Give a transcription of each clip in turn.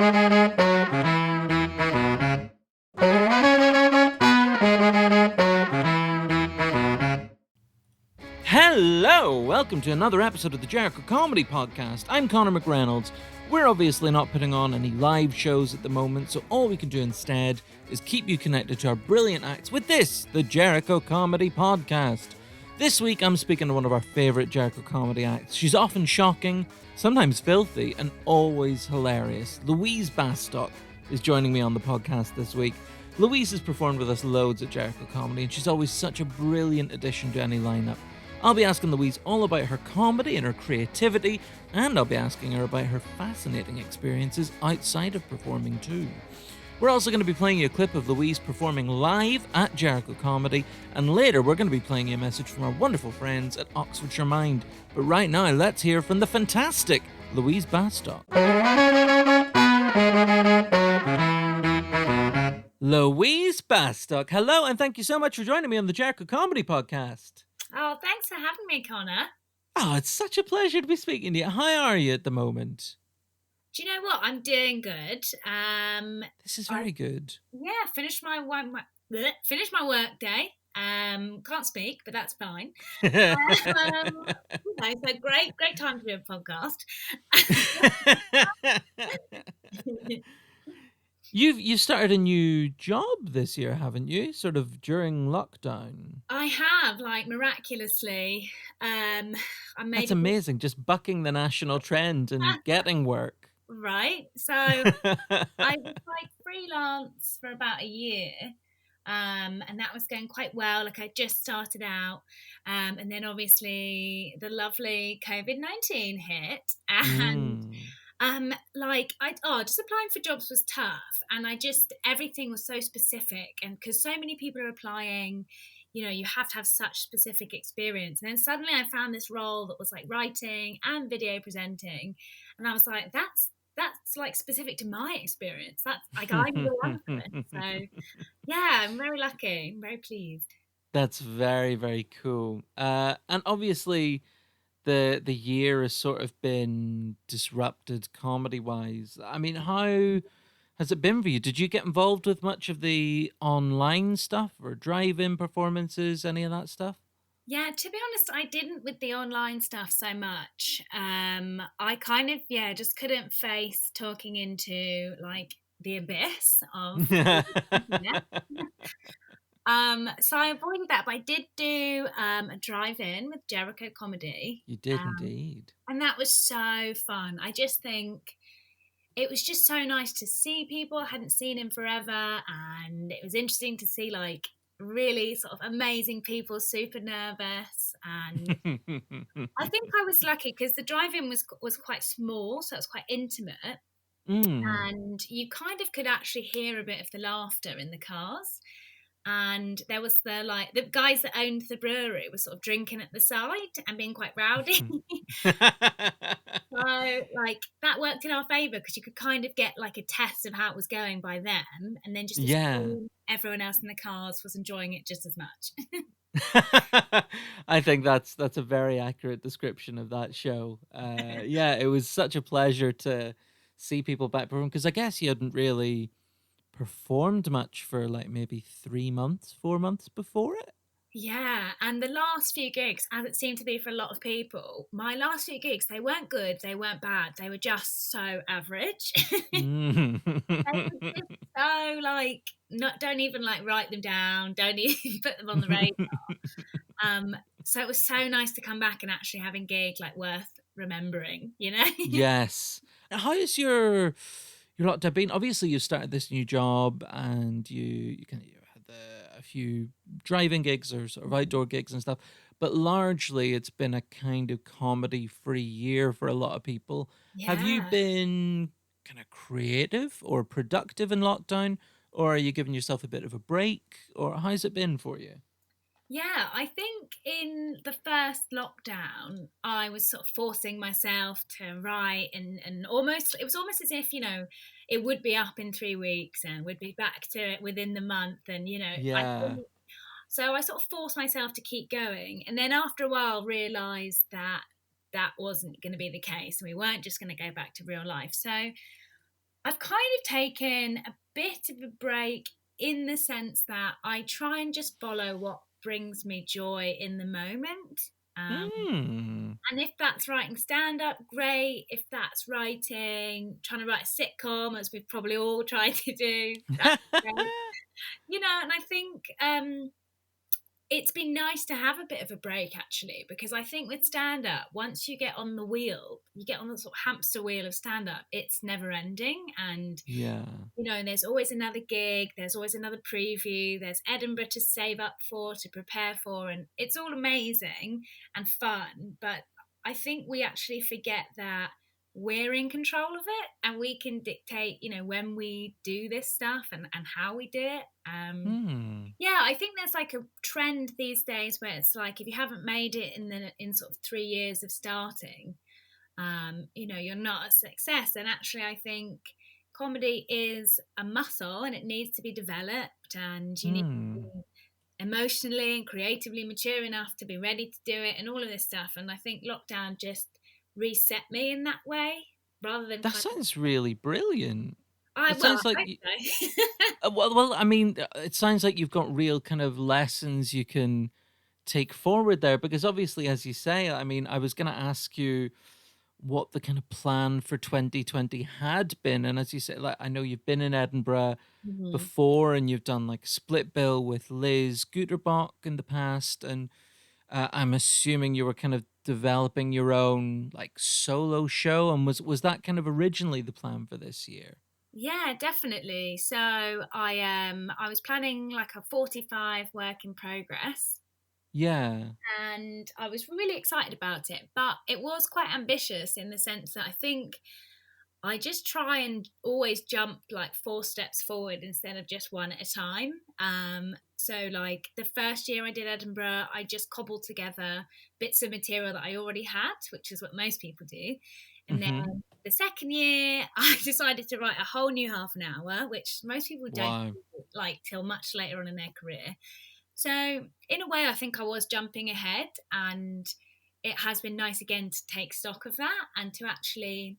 Hello! Welcome to another episode of the Jericho Comedy Podcast. I'm Connor McReynolds. We're obviously not putting on any live shows at the moment, so all we can do instead is keep you connected to our brilliant acts with this, the Jericho Comedy Podcast. This week I'm speaking to one of our favourite Jericho comedy acts. She's often shocking, sometimes filthy, and always hilarious. Louise Bastock is joining me on the podcast this week. Louise has performed with us loads at Jericho Comedy, and she's always such a brilliant addition to any lineup. I'll be asking Louise all about her comedy and her creativity, and I'll be asking her about her fascinating experiences outside of performing too. We're also going to be playing you a clip of Louise performing live at Jericho Comedy, and later we're going to be playing you a message from our wonderful friends at Oxfordshire Mind. But right now, let's hear from the fantastic Louise Bastock. Louise Bastock, hello, and thank you so much for joining me on the Jericho Comedy Podcast. Oh, thanks for having me, Connor. Oh, it's such a pleasure to be speaking to you. How are you at the moment? Do you know what? I'm doing good. This is very good. Yeah, finished my work day. Can't speak, but that's fine. So great time to do a podcast. You've started a new job this year, haven't you? Sort of during lockdown. I have, miraculously. That's amazing, just bucking the national trend and getting work. Right. So I was freelance for about a year. And that was going quite well. I just started out. And then obviously the lovely COVID-19 hit. And just applying for jobs was tough, and everything was so specific, and because so many people are applying, you have to have such specific experience. And then suddenly I found this role that was writing and video presenting, and I was like, that's specific to my experience. That's I'm the one for it. So yeah, I'm very lucky. I'm very pleased. That's very, very cool. And obviously the year has sort of been disrupted comedy-wise. I mean, how has it been for you? Did you get involved with much of the online stuff or drive-in performances, any of that stuff? Yeah, to be honest, I didn't with the online stuff so much. I kind of, just couldn't face talking into the abyss of so I avoided that, but I did do a drive-in with Jericho Comedy. You did indeed. And that was so fun. I just think it was just so nice to see people I hadn't seen in forever, and it was interesting to see really sort of amazing people, super nervous. And I think I was lucky because the drive-in was quite small, so it was quite intimate. And you kind of could actually hear a bit of the laughter in the cars. And there was the guys that owned the brewery were sort of drinking at the side and being quite rowdy. So that worked in our favour because you could kind of get a test of how it was going by them, and then just assume everyone else in the cars was enjoying it just as much. I think that's a very accurate description of that show. It was such a pleasure to see people back perform, because I guess you hadn't really performed much for maybe 3 months, 4 months before it. Yeah, and the last few gigs, as it seemed to be for a lot of people, my last few gigs, they weren't good, they weren't bad, they were just so average. They were just so don't even write them down, don't even put them on the radar. So it was so nice to come back and actually having a gig worth remembering, Yes. How is your lockdown been? Obviously, you started this new job, and you had a few driving gigs or sort of outdoor gigs and stuff, but largely it's been a kind of comedy-free year for a lot of people. Yeah. Have you been kind of creative or productive in lockdown, or are you giving yourself a bit of a break, or how's it been for you? Yeah, I think in the first lockdown, I was sort of forcing myself to write, and it was almost as if, it would be up in 3 weeks and we'd be back to it within the month. And, so I sort of forced myself to keep going. And then after a while, realised that wasn't going to be the case, and we weren't just going to go back to real life. So I've kind of taken a bit of a break in the sense that I try and just follow what brings me joy in the moment. Um, Mm. and if that's writing stand up, great. If that's trying to write a sitcom, as we've probably all tried to do, that's great. And I think it's been nice to have a bit of a break actually, because I think with stand up, once you get on the wheel, you get on the sort of hamster wheel of stand up, it's never ending. And Yeah. there's always another gig, there's always another preview, there's Edinburgh to save up for, to prepare for, and it's all amazing and fun. But I think we actually forget that we're in control of it and we can dictate, when we do this stuff and how we do it. Mm. Yeah, I think there's like a trend these days where it's like if you haven't made it in sort of 3 years of starting, you're not a success. And actually, I think comedy is a muscle and it needs to be developed, and you need to Mm. be emotionally and creatively mature enough to be ready to do it and all of this stuff. And I think lockdown just reset me in that way rather than That kind of, sounds really brilliant. It sounds like I hope so. well, I mean, it sounds like you've got real kind of lessons you can take forward there because obviously, as you say, I mean, I was going to ask you what the kind of plan for 2020 had been, and as you say, like I know you've been in Edinburgh Mhm. before, and you've done like a split bill with Liz Guterbach in the past, and I'm assuming you were kind of developing your own like solo show, and was that kind of originally the plan for this year? Yeah, definitely. So I was planning like a 45 work in progress, Yeah. and I was really excited about it, but it was quite ambitious in the sense that I think I just try and always jump like 4 steps forward instead of just one at a time. So like the first year I did Edinburgh, I just cobbled together bits of material that I already had, which is what most people do. And Mm-hmm. then the second year, I decided to write a whole new half an hour, which most people don't Wow. do, like till much later on in their career. So in a way, I think I was jumping ahead, and it has been nice again to take stock of that and to actually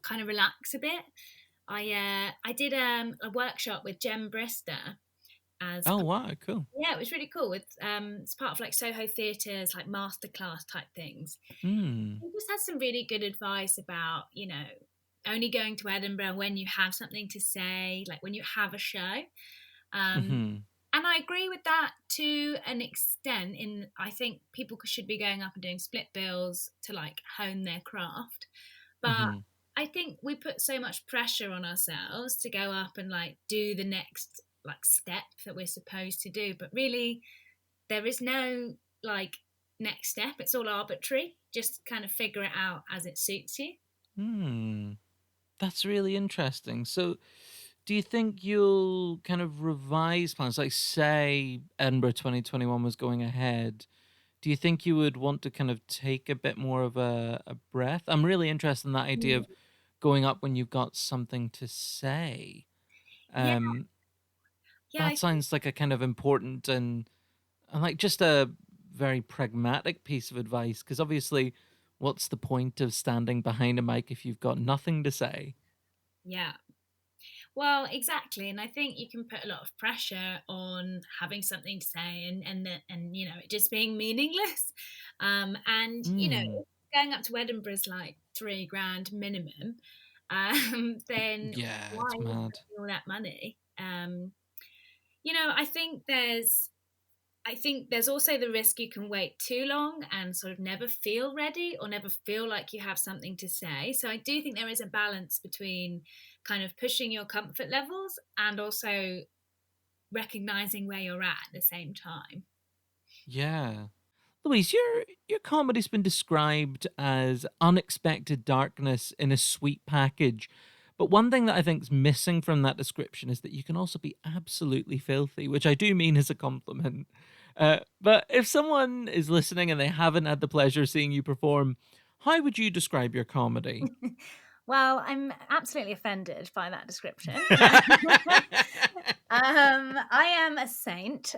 kind of relax a bit. I did a workshop with Jem Brister as Oh wow, cool. yeah, it was really cool. It's part of like Soho Theatre's like masterclass type things. Hmm. He just had some really good advice about only going to Edinburgh when you have something to say, like when you have a show. Um, Mm-hmm. and I agree with that to an extent. I think people should be going up and doing split bills to like hone their craft. But Mm-hmm. I think we put so much pressure on ourselves to go up and like do the next like step that we're supposed to do. But really, there is no like next step. It's all arbitrary. Just kind of figure it out as it suits you. Hmm. That's really interesting. So, do you think you'll kind of revise plans? Like, say Edinburgh 2021 was going ahead. Do you think you would want to kind of take a bit more of a breath? I'm really interested in that idea Mm. of going up when you've got something to say. Yeah, Um, yeah, that sounds like a kind of important and like just a very pragmatic piece of advice because obviously, what's the point of standing behind a mic if you've got nothing to say? yeah. Well, exactly, and I think you can put a lot of pressure on having something to say and it just being meaningless. And Mm, if going up to Edinburgh is like 3 grand minimum, then yeah, why are it's you mad. spending all that money? I think there's also the risk you can wait too long and sort of never feel ready or never feel like you have something to say. So I do think there is a balance between kind of pushing your comfort levels and also recognizing where you're at the same time. Yeah. Louise, your comedy's been described as unexpected darkness in a sweet package. But one thing that I think is missing from that description is that you can also be absolutely filthy, which I do mean as a compliment. But if someone is listening and they haven't had the pleasure of seeing you perform, how would you describe your comedy? Well, I'm absolutely offended by that description. I am a saint.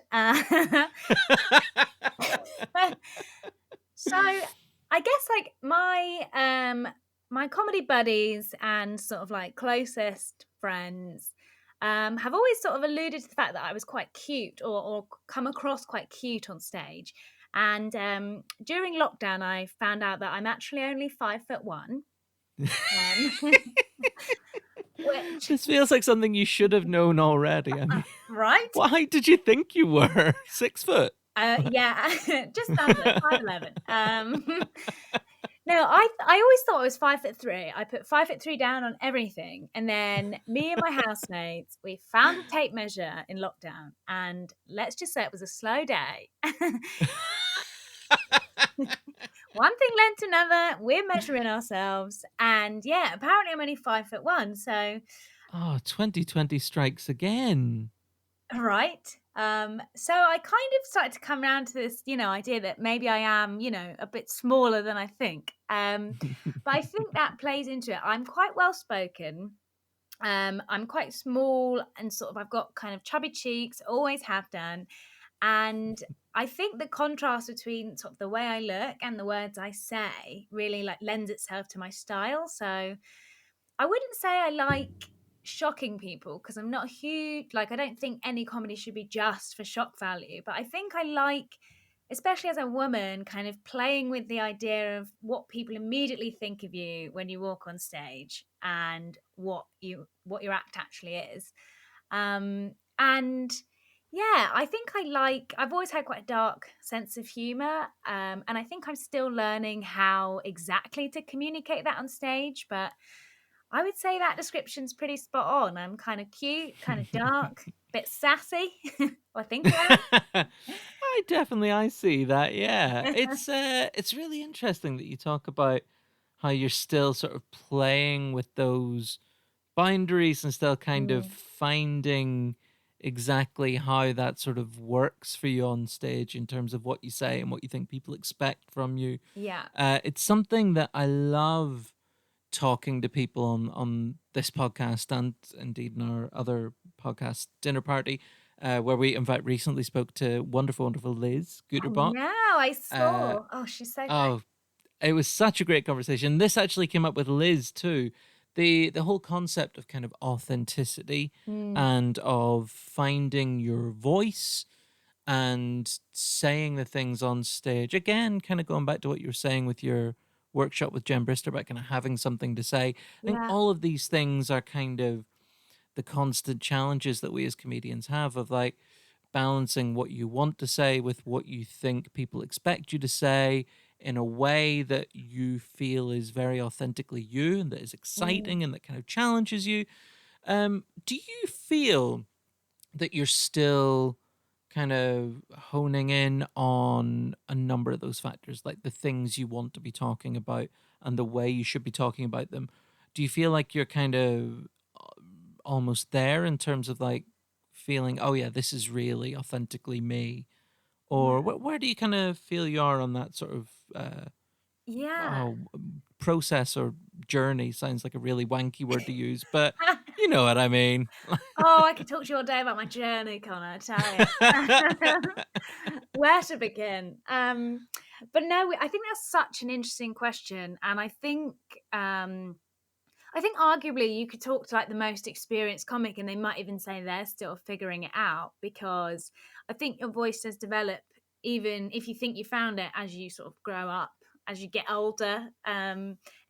So I guess like my comedy buddies and sort of like closest friends have always sort of alluded to the fact that I was quite cute or come across quite cute on stage. And during lockdown, I found out that I'm actually only 5'1", which, This feels like something you should have known already. I mean, right? what height did you think you were? 6 foot? Yeah, just under 5'11". No, I always thought I was 5'3". I put 5'3" down on everything, and then me and my housemates, we found a tape measure in lockdown, and let's just say it was a slow day. One thing led to another. We're measuring ourselves, and yeah, apparently I'm only 5'1". So, Oh, 2020 strikes again. right. So I kind of started to come around to this, idea that maybe I am, a bit smaller than I think. But I think that plays into it. I'm quite well spoken. I'm quite small and sort of I've got kind of chubby cheeks, always have done. And I think the contrast between sort of the way I look and the words I say really like lends itself to my style. So I wouldn't say I like shocking people because I'm not huge, like I don't think any comedy should be just for shock value, but I think I like, especially as a woman, kind of playing with the idea of what people immediately think of you when you walk on stage and what your act actually is. And yeah, I think I've always had quite a dark sense of humor. And I think I'm still learning how exactly to communicate that on stage, but I would say that description's pretty spot on. I'm kind of cute, kind of dark, bit sassy. I think I I see that. Yeah, it's really interesting that you talk about how you're still sort of playing with those boundaries and still kind of am. finding exactly how that sort of works for you on stage in terms of what you say and what you think people expect from you. Yeah. It's something that I love talking to people on this podcast and indeed in our other podcast, Dinner Party, where we in fact recently spoke to wonderful Liz I Guterbach. know. I Uh, saw. Oh, she's so great. oh, it was such a great conversation. This actually came up with Liz too. The whole concept of kind of authenticity Mm, and of finding your voice and saying the things on stage. Again, kind of going back to what you were saying with your workshop with Jen Brister about kind of having something to say. I think yeah. all of these things are kind of the constant challenges that we as comedians have of like balancing what you want to say with what you think people expect you to say in a way that you feel is very authentically you and that is Mm, exciting and that kind of challenges you. Do you feel that you're still kind of honing in on a number of those factors, like the things you want to be talking about and the way you should be talking about them? Do you feel like you're kind of almost there in terms of like feeling, oh yeah, this is really authentically me? Or yeah. where do you kind of feel you are on that sort of Yeah. oh, process or journey? Sounds like a really wanky word to use, but you know what I mean. Oh, I could talk to you all day about my journey, Connor, I tell you. Where to begin? But no, I think that's such an interesting question, and I think arguably you could talk to like the most experienced comic, and they might even say they're still figuring it out because I think your voice does develop even if you think you found it as you sort of grow up, as you get older.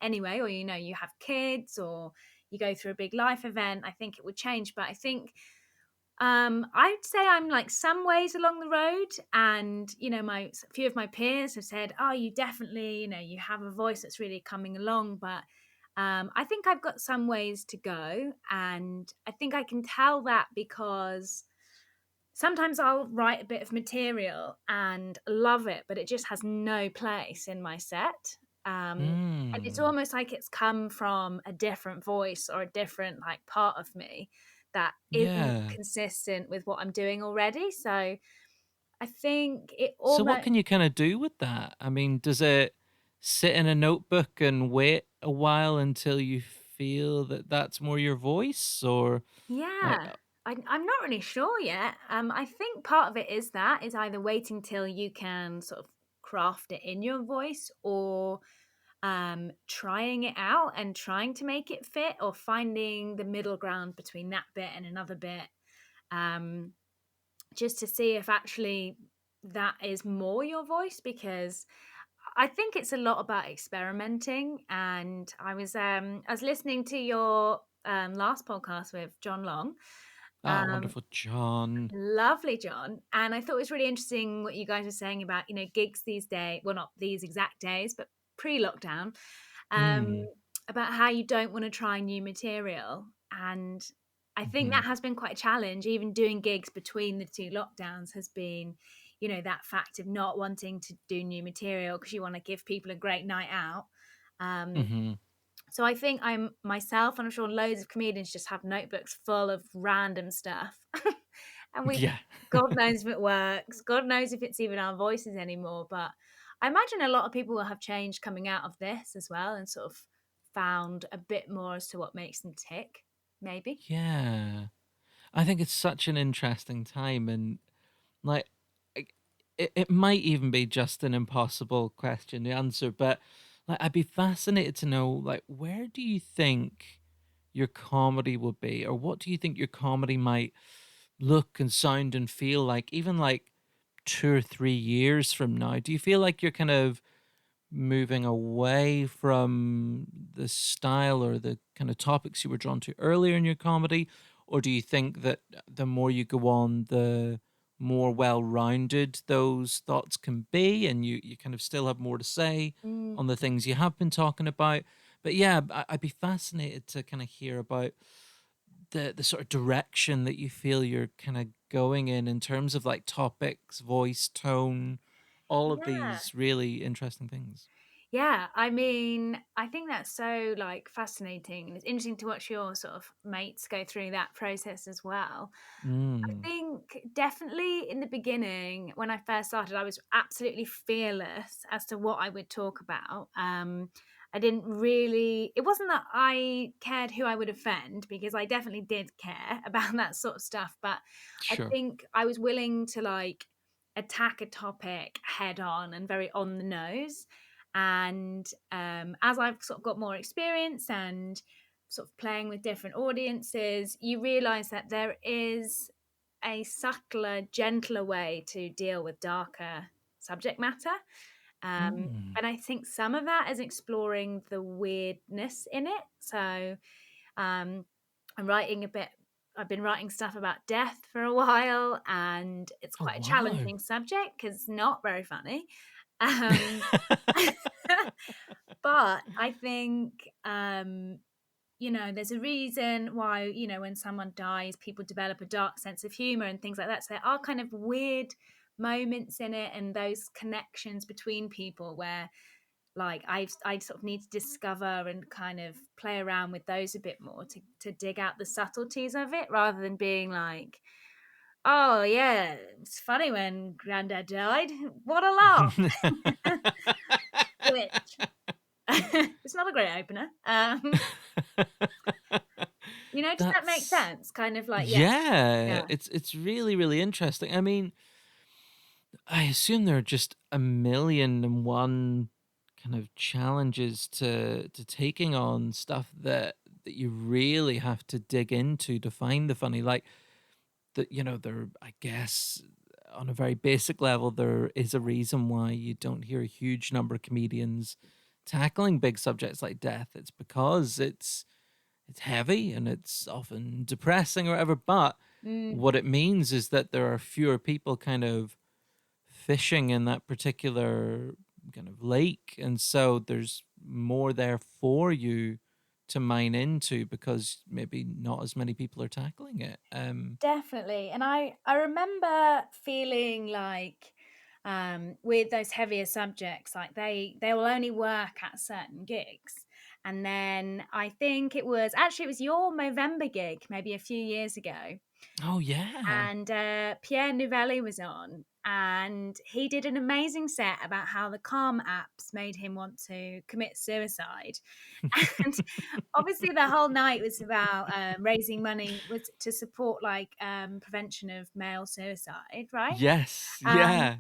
Anyway, or you have kids or you go through a big life event. I think it would change, but I think I'd say I'm like some ways along the road, and my few of my peers have said, "Oh, you definitely, you have a voice that's really coming along." But I think I've got some ways to go, and I think I can tell that because sometimes I'll write a bit of material and love it, but it just has no place in my set. And it's Hmm. almost like it's come from a different voice or a different like part of me that isn't Yeah. consistent with what I'm doing already. So I think it So what almost, can you kind of do with that? I mean, does it sit in a notebook and wait a while until you feel that that's more your voice, or like, yeah. I'm not really sure yet. I think part of it is either waiting till you can sort of craft it in your voice, or trying it out and trying to make it fit, or finding the middle ground between that bit and another bit, just to see if actually that is more your voice, because I think it's a lot about experimenting. And I was listening to your last podcast with John Long. Oh, wonderful, John. Lovely, John. And I thought it was really interesting what you guys were saying about, gigs these days, well, not these exact days, but pre-lockdown, um, Mm, about how you don't want to try new material. And I think hmm that has been quite a challenge. Even doing gigs between the two lockdowns has been, that fact of not wanting to do new material because you want to give people a great night out. Um, hmm so I think I'm myself, and I'm sure loads of comedians just have notebooks full of random stuff. And Yeah. God knows if it works. God knows if it's even our voices anymore. But I imagine a lot of people will have changed coming out of this as well, and sort of found a bit more as to what makes them tick, maybe. Yeah. I think it's such an interesting time, and like I- it might even be just an impossible question to answer, but like I'd be fascinated to know, like, where do you think your comedy will be, or what do you think your comedy might look and sound and feel like, even like 2 or 3 years from now? Do you feel like you're kind of moving away from the style or the kind of topics you were drawn to earlier in your comedy? Or do you think that the more you go on, the more well rounded those thoughts can be, and you kind of still have more to say Mm. on the things you have been talking about? But yeah, I'd be fascinated to kind of hear about the sort of direction that you feel you're kind of going in terms of like topics, voice, tone, all of Yeah. these really interesting things. Yeah, I mean, I think that's so like fascinating, and it's interesting to watch your sort of mates go through that process as well. I Mm, think definitely in the beginning, when I first started, I was absolutely fearless as to what I would talk about. I didn't really, it wasn't that I cared who I would offend, because I definitely did care about that sort of stuff. But I sure. think I was willing to like attack a topic head on and very on the nose. And as I've sort of got more experience and sort of playing with different audiences, you realize that there is a subtler, gentler way to deal with darker subject matter. Mm. And I think some of that is exploring the weirdness in it. So um, I'm writing a bit, I've been writing stuff about death for a while, and it's Oh, quite a wow. challenging subject because it's not very funny. Um, but I think there's a reason why, when someone dies, people develop a dark sense of humor and things like that. So there are kind of weird moments in it, and those connections between people where like I sort of need to discover and kind of play around with those a bit more to dig out the subtleties of it, rather than being like, oh yeah, it's funny when granddad died, what a laugh. Which it's not a great opener. Does that make That's sense? Kind of like, yeah, yeah, yeah. it's really, really interesting. I mean, I assume there are just a million and one kind of challenges to taking on stuff that you really have to dig into to find the funny. Like that, there, I guess, on a very basic level, there is a reason why you don't hear a huge number of comedians tackling big subjects like death. It's because it's heavy and it's often depressing or whatever. But Mm, what it means is that there are fewer people kind of fishing in that particular kind of lake, and so there's more there for you to mine into because maybe not as many people are tackling it. definitely. And I remember feeling like with those heavier subjects, like they will only work at certain gigs. And then I think it was your Movember gig maybe a few years ago, Oh yeah. and Pierre Novelli was on, and he did an amazing set about how the Calm apps made him want to commit suicide. And obviously, the whole night was about raising money was to support like prevention of male suicide, right? Yes, Um, yeah.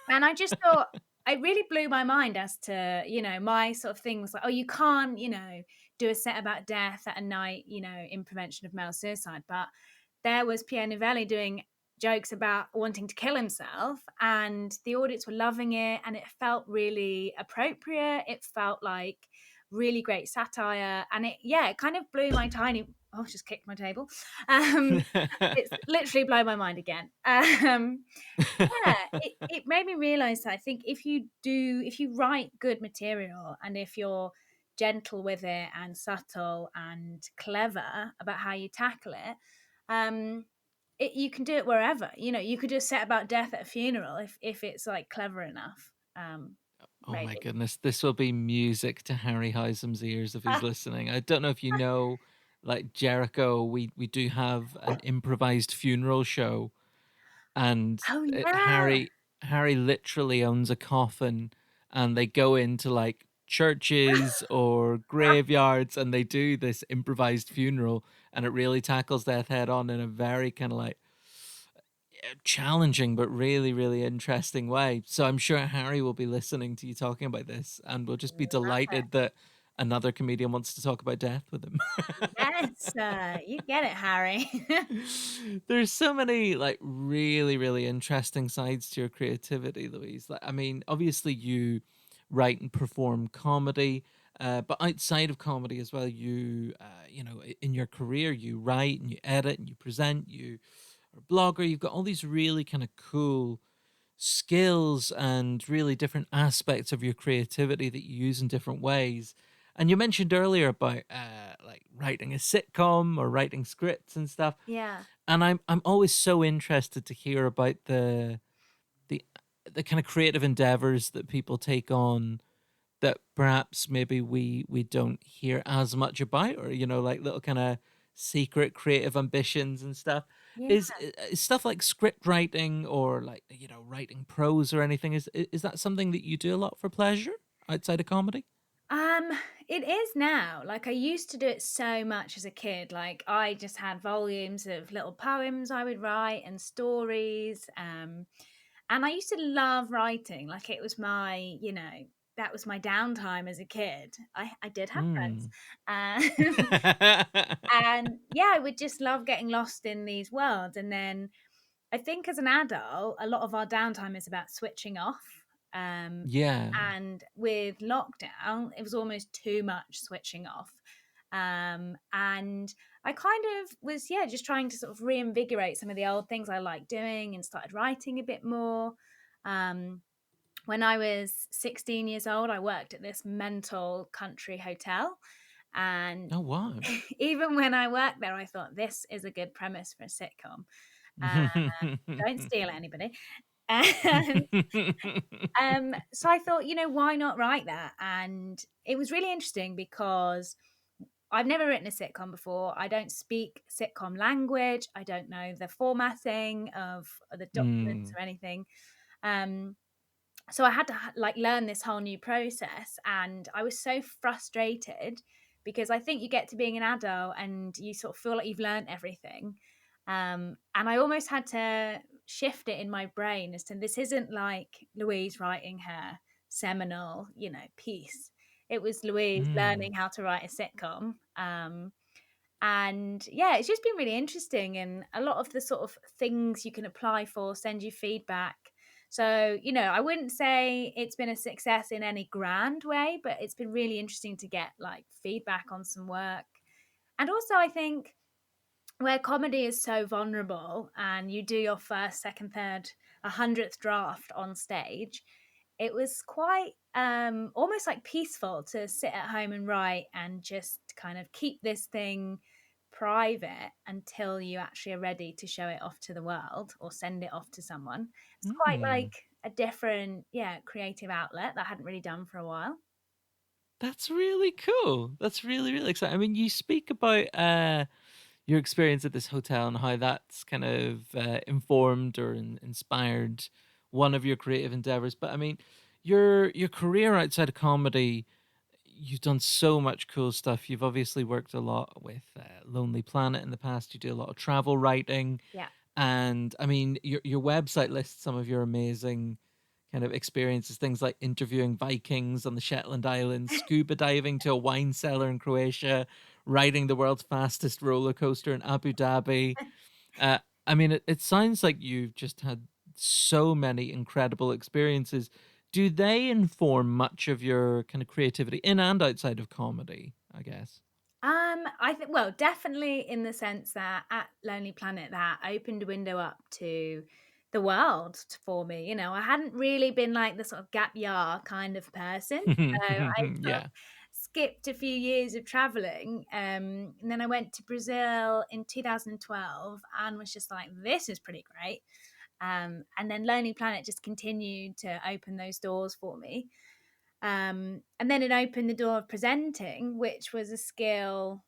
and I just thought. it really blew my mind as to, my sort of thing was like, oh, you can't, do a set about death at a night, in prevention of male suicide. But there was Pierre Novelli doing jokes about wanting to kill himself, and the audience were loving it, and it felt really appropriate. It felt like really great satire, and it kind of blew my tiny. Oh, just kicked my table. Um, it's literally blown my mind again. Yeah, it made me realize that I think if you write good material and if you're gentle with it and subtle and clever about how you tackle it, um, you can do it wherever. You could just set about death at a funeral if it's like clever enough. Oh my Maybe. goodness, this will be music to Harry Hysam's ears if he's listening. I don't know if you know, like Jericho, we do have an improvised funeral show, and Oh it, yeah. Harry literally owns a coffin, and they go into like churches or graveyards, and they do this improvised funeral, and it really tackles death head on in a very kind of like challenging but really really interesting way. So I'm sure Harry will be listening to you talking about this and will just be delighted that another comedian wants to talk about death with him. Yes, you get it, Harry. There's so many like really really interesting sides to your creativity, Louise. Like I mean, obviously you write and perform comedy, but outside of comedy as well, in your career you write and you edit and you present, you are a blogger. You've got all these really kind of cool skills and really different aspects of your creativity that you use in different ways. And you mentioned earlier about like writing a sitcom or writing scripts and stuff. Yeah. And I'm always so interested to hear about the the kind of creative endeavors that people take on that perhaps maybe we don't hear as much about, or like little kind of secret creative ambitions and stuff. Yeah. Is stuff like script writing or like writing prose or anything, is that something that you do a lot for pleasure outside of comedy? Um, it is now. Like I used to do it so much as a kid. Like I just had volumes of little poems I would write and stories. And I used to love writing. Like it was that was my downtime as a kid. I did have friends. Hmm. And yeah, I would just love getting lost in these worlds. And then I think as an adult, a lot of our downtime is about switching off. Um, Yeah. and with lockdown, it was almost too much switching off. And I kind of was, yeah, just trying to sort of reinvigorate some of the old things I liked doing and started writing a bit more. Um, when I was 16 years old, I worked at this mental country hotel. And Oh wow. even when I worked there, I thought this is a good premise for a sitcom. Uh, don't steal it, anybody. And so I thought, why not write that? And it was really interesting because I've never written a sitcom before. I don't speak sitcom language. I don't know the formatting of the documents Mm. or anything. Um, so I had to like learn this whole new process, and I was so frustrated because I think you get to being an adult and you sort of feel like you've learned everything. And I almost had to shift it in my brain as to this isn't like Louise writing her seminal, piece. It was Louise Mm. learning how to write a sitcom. And yeah, it's just been really interesting, and a lot of the sort of things you can apply for send you feedback. So, I wouldn't say it's been a success in any grand way, but it's been really interesting to get like feedback on some work. And also, I think where comedy is so vulnerable and you do your first, second, third, 100th draft on stage, it was quite almost like peaceful to sit at home and write and just kind of keep this thing private until you actually are ready to show it off to the world or send it off to someone. It's quite Mm. like a different, yeah, creative outlet that I hadn't really done for a while. That's really cool. That's really really exciting. I mean, you speak about your experience at this hotel and how that's kind of informed or inspired one of your creative endeavors. But I mean, your career outside of comedy, you've done so much cool stuff. You've obviously worked a lot with Lonely Planet in the past. You do a lot of travel writing, Yeah. and I mean, your website lists some of your amazing kind of experiences, things like interviewing Vikings on the Shetland Islands, scuba diving to a wine cellar in Croatia, riding the world's fastest roller coaster in Abu Dhabi. Uh, I mean, it sounds like you've just had so many incredible experiences. Do they inform much of your kind of creativity in and outside of comedy, I guess? I think, well, definitely in the sense that at Lonely Planet, that opened a window up to the world for me. You know, I hadn't really been like the sort of gap year kind of person. So I sort of Yeah. skipped a few years of traveling. And then I went to Brazil in 2012 and was just like, this is pretty great. And then Lonely Planet just continued to open those doors for me. And then it opened the door of presenting, which was a skill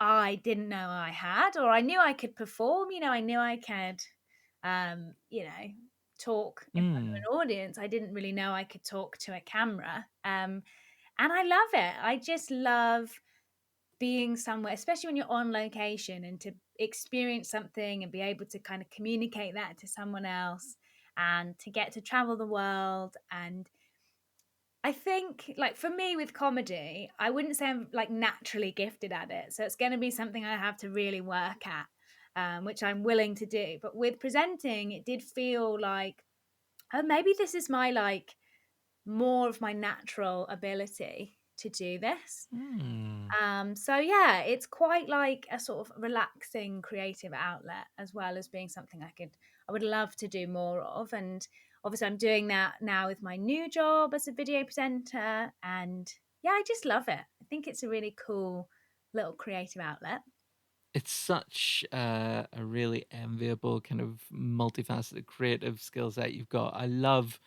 I didn't know I had, or I knew I could perform. You know, I knew I could, you know, talk in front of Mm. an audience. I didn't really know I could talk to a camera. And I love it. I just love being somewhere, especially when you're on location, and to experience something and be able to kind of communicate that to someone else, and to get to travel the world. And I think, like, for me with comedy, I wouldn't say I'm like naturally gifted at it. So it's going to be something I have to really work at, which I'm willing to do. But with presenting, it did feel like, oh, maybe this is my like more of my natural ability to do this. Mm. So yeah, it's quite like a sort of relaxing creative outlet, as well as being something I would love to do more of. And obviously I'm doing that now with my new job as a video presenter. And yeah, I just love it. I think it's a really cool little creative outlet. It's such a really enviable kind of multifaceted creative skill set you've got. I love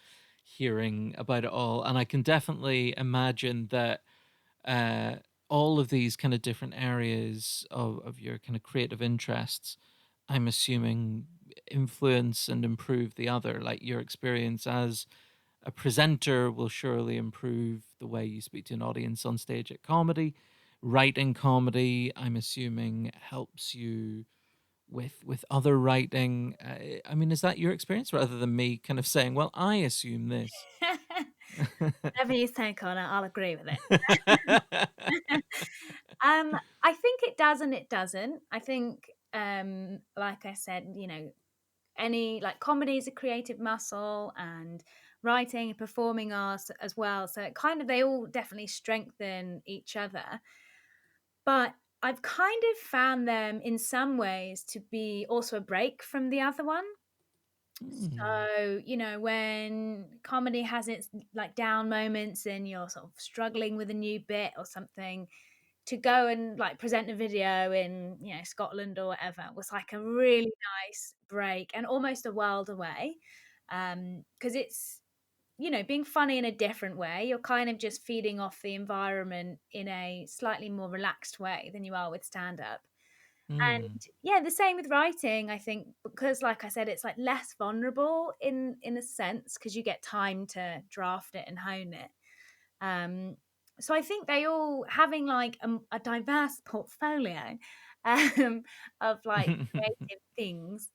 hearing about it all, and I can definitely imagine that uh, all of these kind of different areas of your kind of creative interests, I'm assuming, influence and improve the other. Like your experience as a presenter will surely improve the way you speak to an audience on stage at comedy. Writing comedy, I'm assuming, helps you with other writing. I mean, is that your experience rather than me kind of saying, "Well, I assume this." Whatever you say, Connor, I'll agree with it. I think it does and it doesn't. I think, like I said, you know, any like comedy is a creative muscle, and writing and performing arts as well. So it kind of, they all definitely strengthen each other. But I've kind of found them in some ways to be also a break from the other one. Hmm. So, you know, when comedy has its like down moments and you're sort of struggling with a new bit or something, to go and like present a video in, you know, Scotland or whatever was like a really nice break and almost a world away. Because it's, you know, being funny in a different way. You're kind of just feeding off the environment in a slightly more relaxed way than you are with stand up. Hmm. And yeah, the same with writing, I think, because like I said, it's like less vulnerable in a sense, because you get time to draft it and hone it. Um, so I think they all having like a diverse portfolio um, of like creative things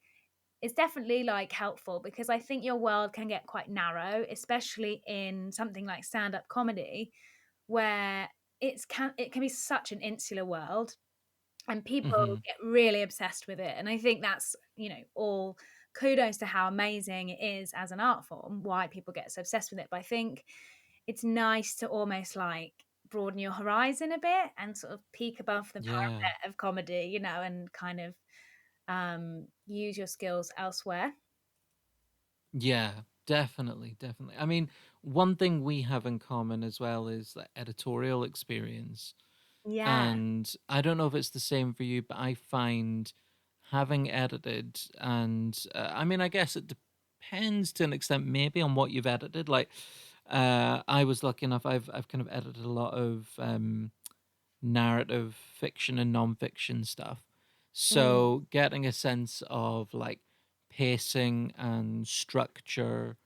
is definitely like helpful, because I think your world can get quite narrow, especially in something like stand-up comedy, where it can be such an insular world, and people Hmm. get really obsessed with it. And I think that's, you know, all kudos to how amazing it is as an art form, why people get so obsessed with it. But I think it's nice to almost like broaden your horizon a bit and sort of peek above the Yeah. parapet of comedy, you know, and kind of use your skills elsewhere. Yeah, definitely, definitely. I mean, one thing we have in common as well is the editorial experience. Yeah. And I don't know if it's the same for you, but I find having edited, and I mean, I guess it depends to an extent, maybe on what you've edited. Like, I was lucky enough; I've kind of edited a lot of narrative fiction and nonfiction stuff. Mm, So getting a sense of like pacing and structure,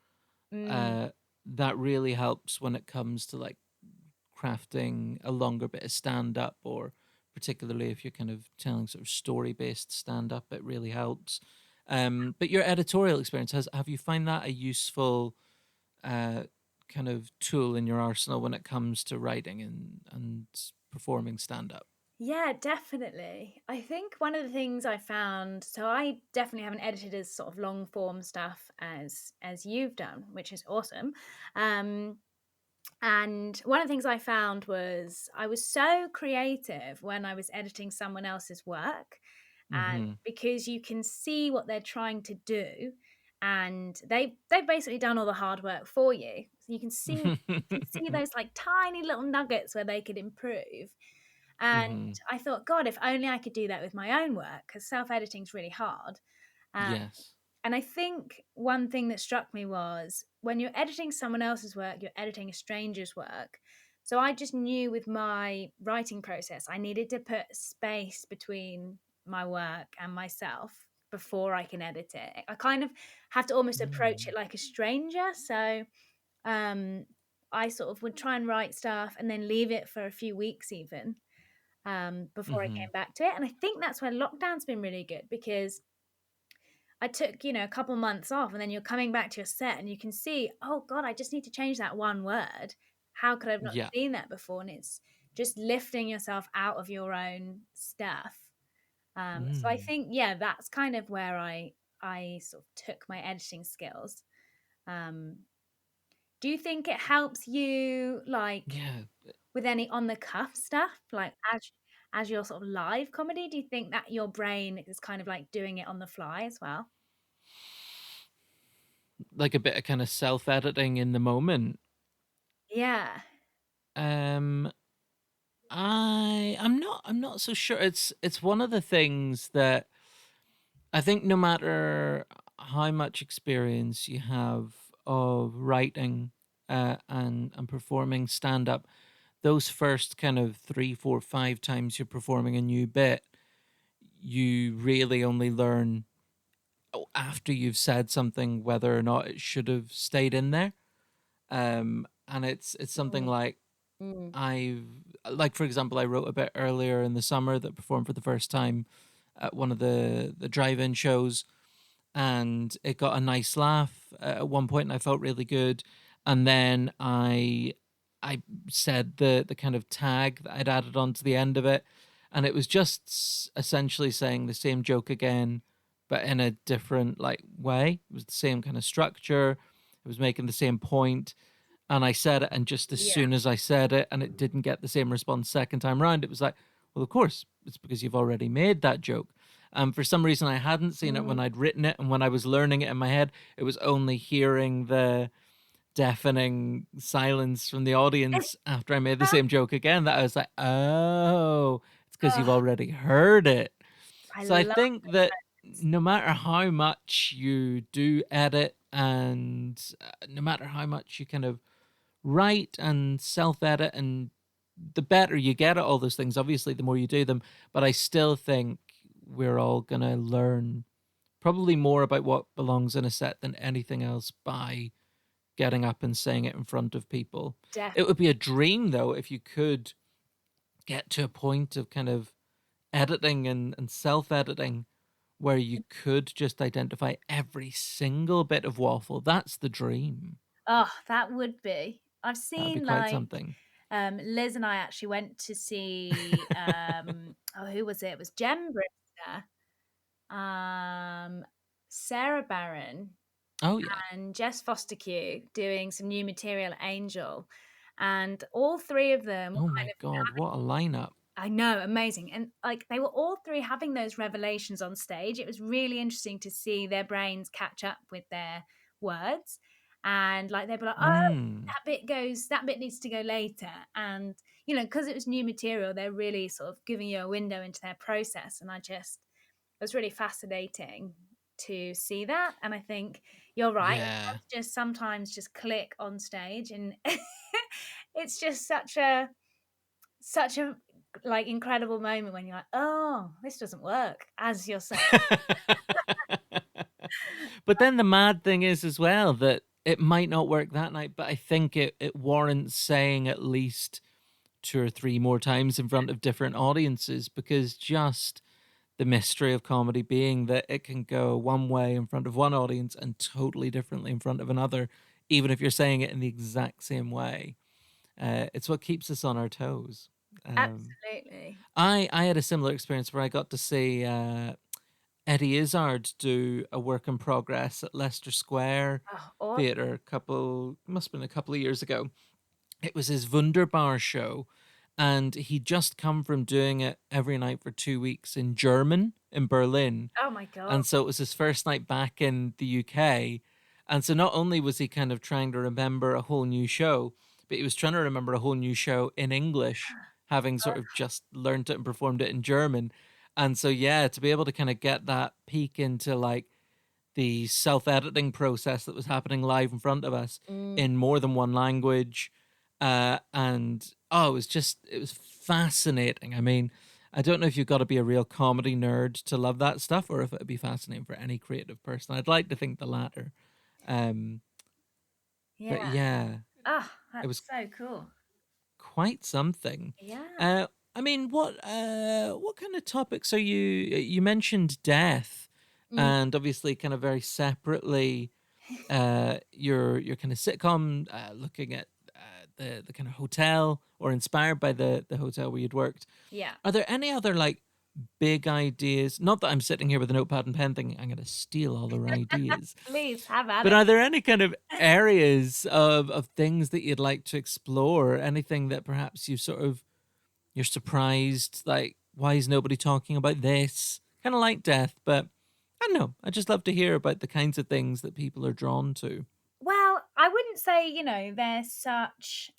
mm, uh, that really helps when it comes to like crafting a longer bit of stand up, or particularly if you're kind of telling sort of story based stand up, it really helps. But your editorial experience, have you find that a useful uh, kind of tool in your arsenal when it comes to writing and performing stand up. Yeah, definitely. I think one of the things I found, so I definitely haven't edited as sort of long form stuff as you've done, which is awesome. Um, and one of the things I found was I was so creative when I was editing someone else's work, and Mm-hmm. because you can see what they're trying to do, and they've basically done all the hard work for you. So you can see those like tiny little nuggets where they could improve. And Mm-hmm. I thought, God, if only I could do that with my own work, because self-editing is really hard. Um, Yes. and I think one thing that struck me was when you're editing someone else's work, you're editing a stranger's work. So I just knew with my writing process, I needed to put space between my work and myself before I can edit it. I kind of have to almost approach Mm. it like a stranger. So um, I sort of would try and write stuff and then leave it for a few weeks even before I Mm-hmm. came back to it. And I think that's where lockdown's been really good because I took, a couple months off and then you're coming back to your set and you can see, oh God, I just need to change that one word. How could I have not Yeah. seen that before? And it's just lifting yourself out of your own stuff. So I Mm. think, yeah, that's kind of where I sort of took my editing skills. Um, do you think it helps you like Yeah. with any on the cuff stuff, like as your sort of live comedy? Do you think that your brain is kind of like doing it on the fly as well? Like a bit of kind of self-editing in the moment. Yeah. Um, I'm not so sure. It's one of the things that I think no matter how much experience you have of writing and performing stand up, those first kind of 3, 4, 5 times you're performing a new bit, you really only learn after you've said something whether or not it should have stayed in there. And it's something Mm, like mm. I've like for example, I wrote a bit earlier in the summer that performed for the first time at one of the drive-in shows, and it got a nice laugh at one point, and I felt really good. And then I said the kind of tag that I'd added on to the end of it, and it was just essentially saying the same joke again, but in a different like way. It was the same kind of structure. It was making the same point, and I said it, and just as Yeah. soon as I said it, and it didn't get the same response second time round, it was like, well, of course, it's because you've already made that joke. For some reason, I hadn't seen it when Mm. I'd written it, and when I was learning it in my head, it was only hearing the deafening silence from the It's audience after I made the that same joke again that I was like, oh, it's because you've oh, already heard it. I So I love think that it. no matter how much you do edit and no matter how much you kind of write and self edit, and the better you get at all those things, obviously, the more you do them. But I still think we're all going to learn probably more about what belongs in a set than anything else by getting up and saying it in front of people. Def It would be a dream, though, if you could get to a point of kind of editing and self editing where you could just identify every single bit of waffle. That's the dream. oh, that would be. I've That'd be seen quite like something. Liz and I actually went to see oh, who was it? It was Jem Brister, um, Sarah Barron, Oh, yeah. and Jess Foster-Q doing some new material at Angel, and all three of them were Oh, kind my of God. What a lineup. I know, amazing. And like they were all three having those revelations on stage. It was really interesting to see their brains catch up with their words. And like they'd be like, oh, Mm. that bit needs to go later. And, because it was new material, they're really sort of giving you a window into their process. And it was really fascinating to see that. And I think you're right. It Yeah. does just sometimes just click on stage. And it's just such a like incredible moment when you're like, oh, this doesn't work as you're saying. But then the mad thing is as well that it might not work that night, but I think it warrants saying at least 2 or 3 more times in front of different audiences, because just the mystery of comedy being that it can go one way in front of one audience and totally differently in front of another even if you're saying it in the exact same way. It's what keeps us on our toes. Um, Absolutely. I had a similar experience where I got to see Eddie Izzard do a work in progress at Leicester Square Oh, awesome. Theatre must have been a couple of years ago. It was his Wunderbar show, and he'd just come from doing it every night for 2 weeks in German in Berlin. Oh my God. And so it was his first night back in the UK. And so not only was he kind of trying to remember a whole new show, but he was trying to remember a whole new show in English, having sort of just learned it and performed it in German. And so, yeah, to be able to kind of get that peek into like the self-editing process that was happening live in front of us in more than one language. And it was fascinating. I mean, I don't know if you've got to be a real comedy nerd to love that stuff, or if it'd be fascinating for any creative person. I'd like to think the latter. But Yeah. yeah, Oh, it was that's so cool. quite something. Yeah. I mean, what kind of topics are you mentioned death, and obviously kind of very separately, your kind of sitcom, looking at the kind of hotel, or inspired by the hotel where you'd worked. Yeah. Are there any other like big ideas? Not that I'm sitting here with a notepad and pen thinking I'm going to steal all their ideas. Please have at But it. are there any kind of areas of things that you'd like to explore? Anything that perhaps you're surprised, like, why is nobody talking about this? Kind of like death, but I don't know. I just love to hear about the kinds of things that people are drawn to. Well, I wouldn't say, they're such,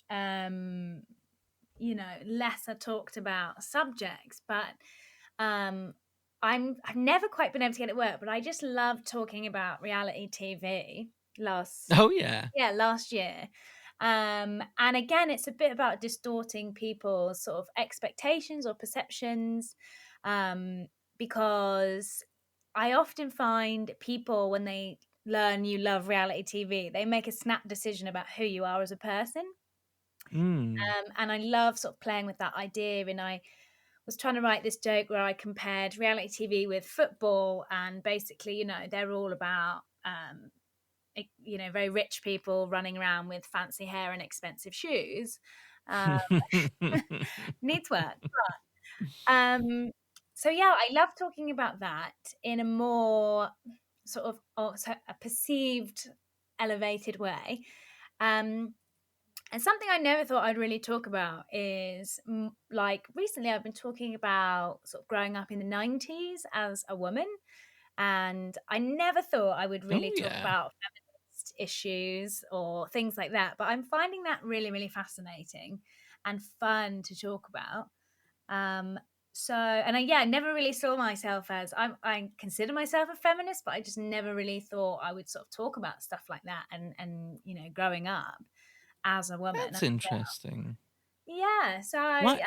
lesser talked about subjects, but I've never quite been able to get it work, but I just love talking about reality TV last Oh, yeah. year. And again, it's a bit about distorting people's sort of expectations or perceptions, because I often find people, when they learn you love reality TV, they make a snap decision about who you are as a person. Mm. And I love sort of playing with that idea. And I was trying to write this joke where I compared reality TV with football, and basically, they're all about, very rich people running around with fancy hair and expensive shoes. Um, needs work. So yeah, I love talking about that in a more sort of also a perceived elevated way. And something I never thought I'd really talk about is like recently I've been talking about sort of growing up in the 90s as a woman, and I never thought I would really talk yeah. about feminist issues or things like that, but I'm finding that really, really fascinating and fun to talk about. I never really saw myself as I consider myself a feminist, but I just never really thought I would sort of talk about stuff like that, and growing up as a woman. That's interesting. Yeah, so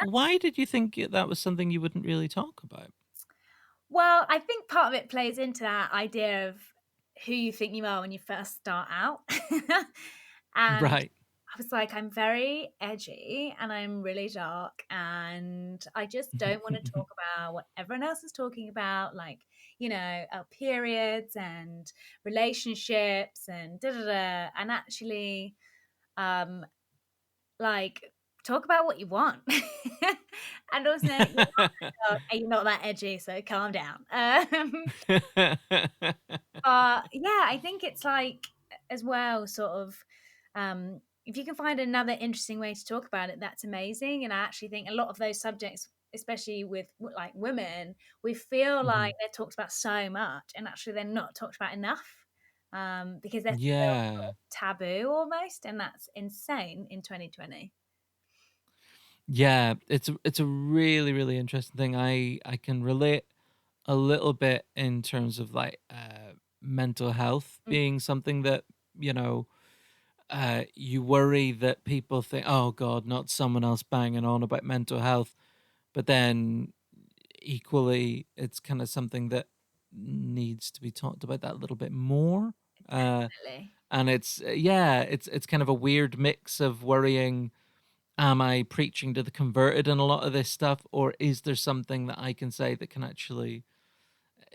Why did you think that was something you wouldn't really talk about? well, I think part of it plays into that idea of who you think you are when you first start out. And Right. I was like, I'm very edgy and I'm really dark, and I just don't want to talk about what everyone else is talking about, like, our periods and relationships and da da da. And actually, like, talk about what you want. And also, you're not that edgy, so calm down. Yeah, I think it's like, as well, sort of, if you can find another interesting way to talk about it, that's amazing. And I actually think a lot of those subjects, especially with like women, we feel like they're talked about so much, and actually they're not talked about enough, because they're still sort Yeah. of taboo almost, and that's insane in 2020. Yeah, it's a really, really interesting thing. I can relate a little bit in terms of like mental health being something that, you know, you worry that people think, oh God, not someone else banging on about mental health. But then equally, it's kind of something that needs to be talked about that little bit more. Definitely. And it's kind of a weird mix of worrying, am I preaching to the converted in a lot of this stuff, or is there something that I can say that can actually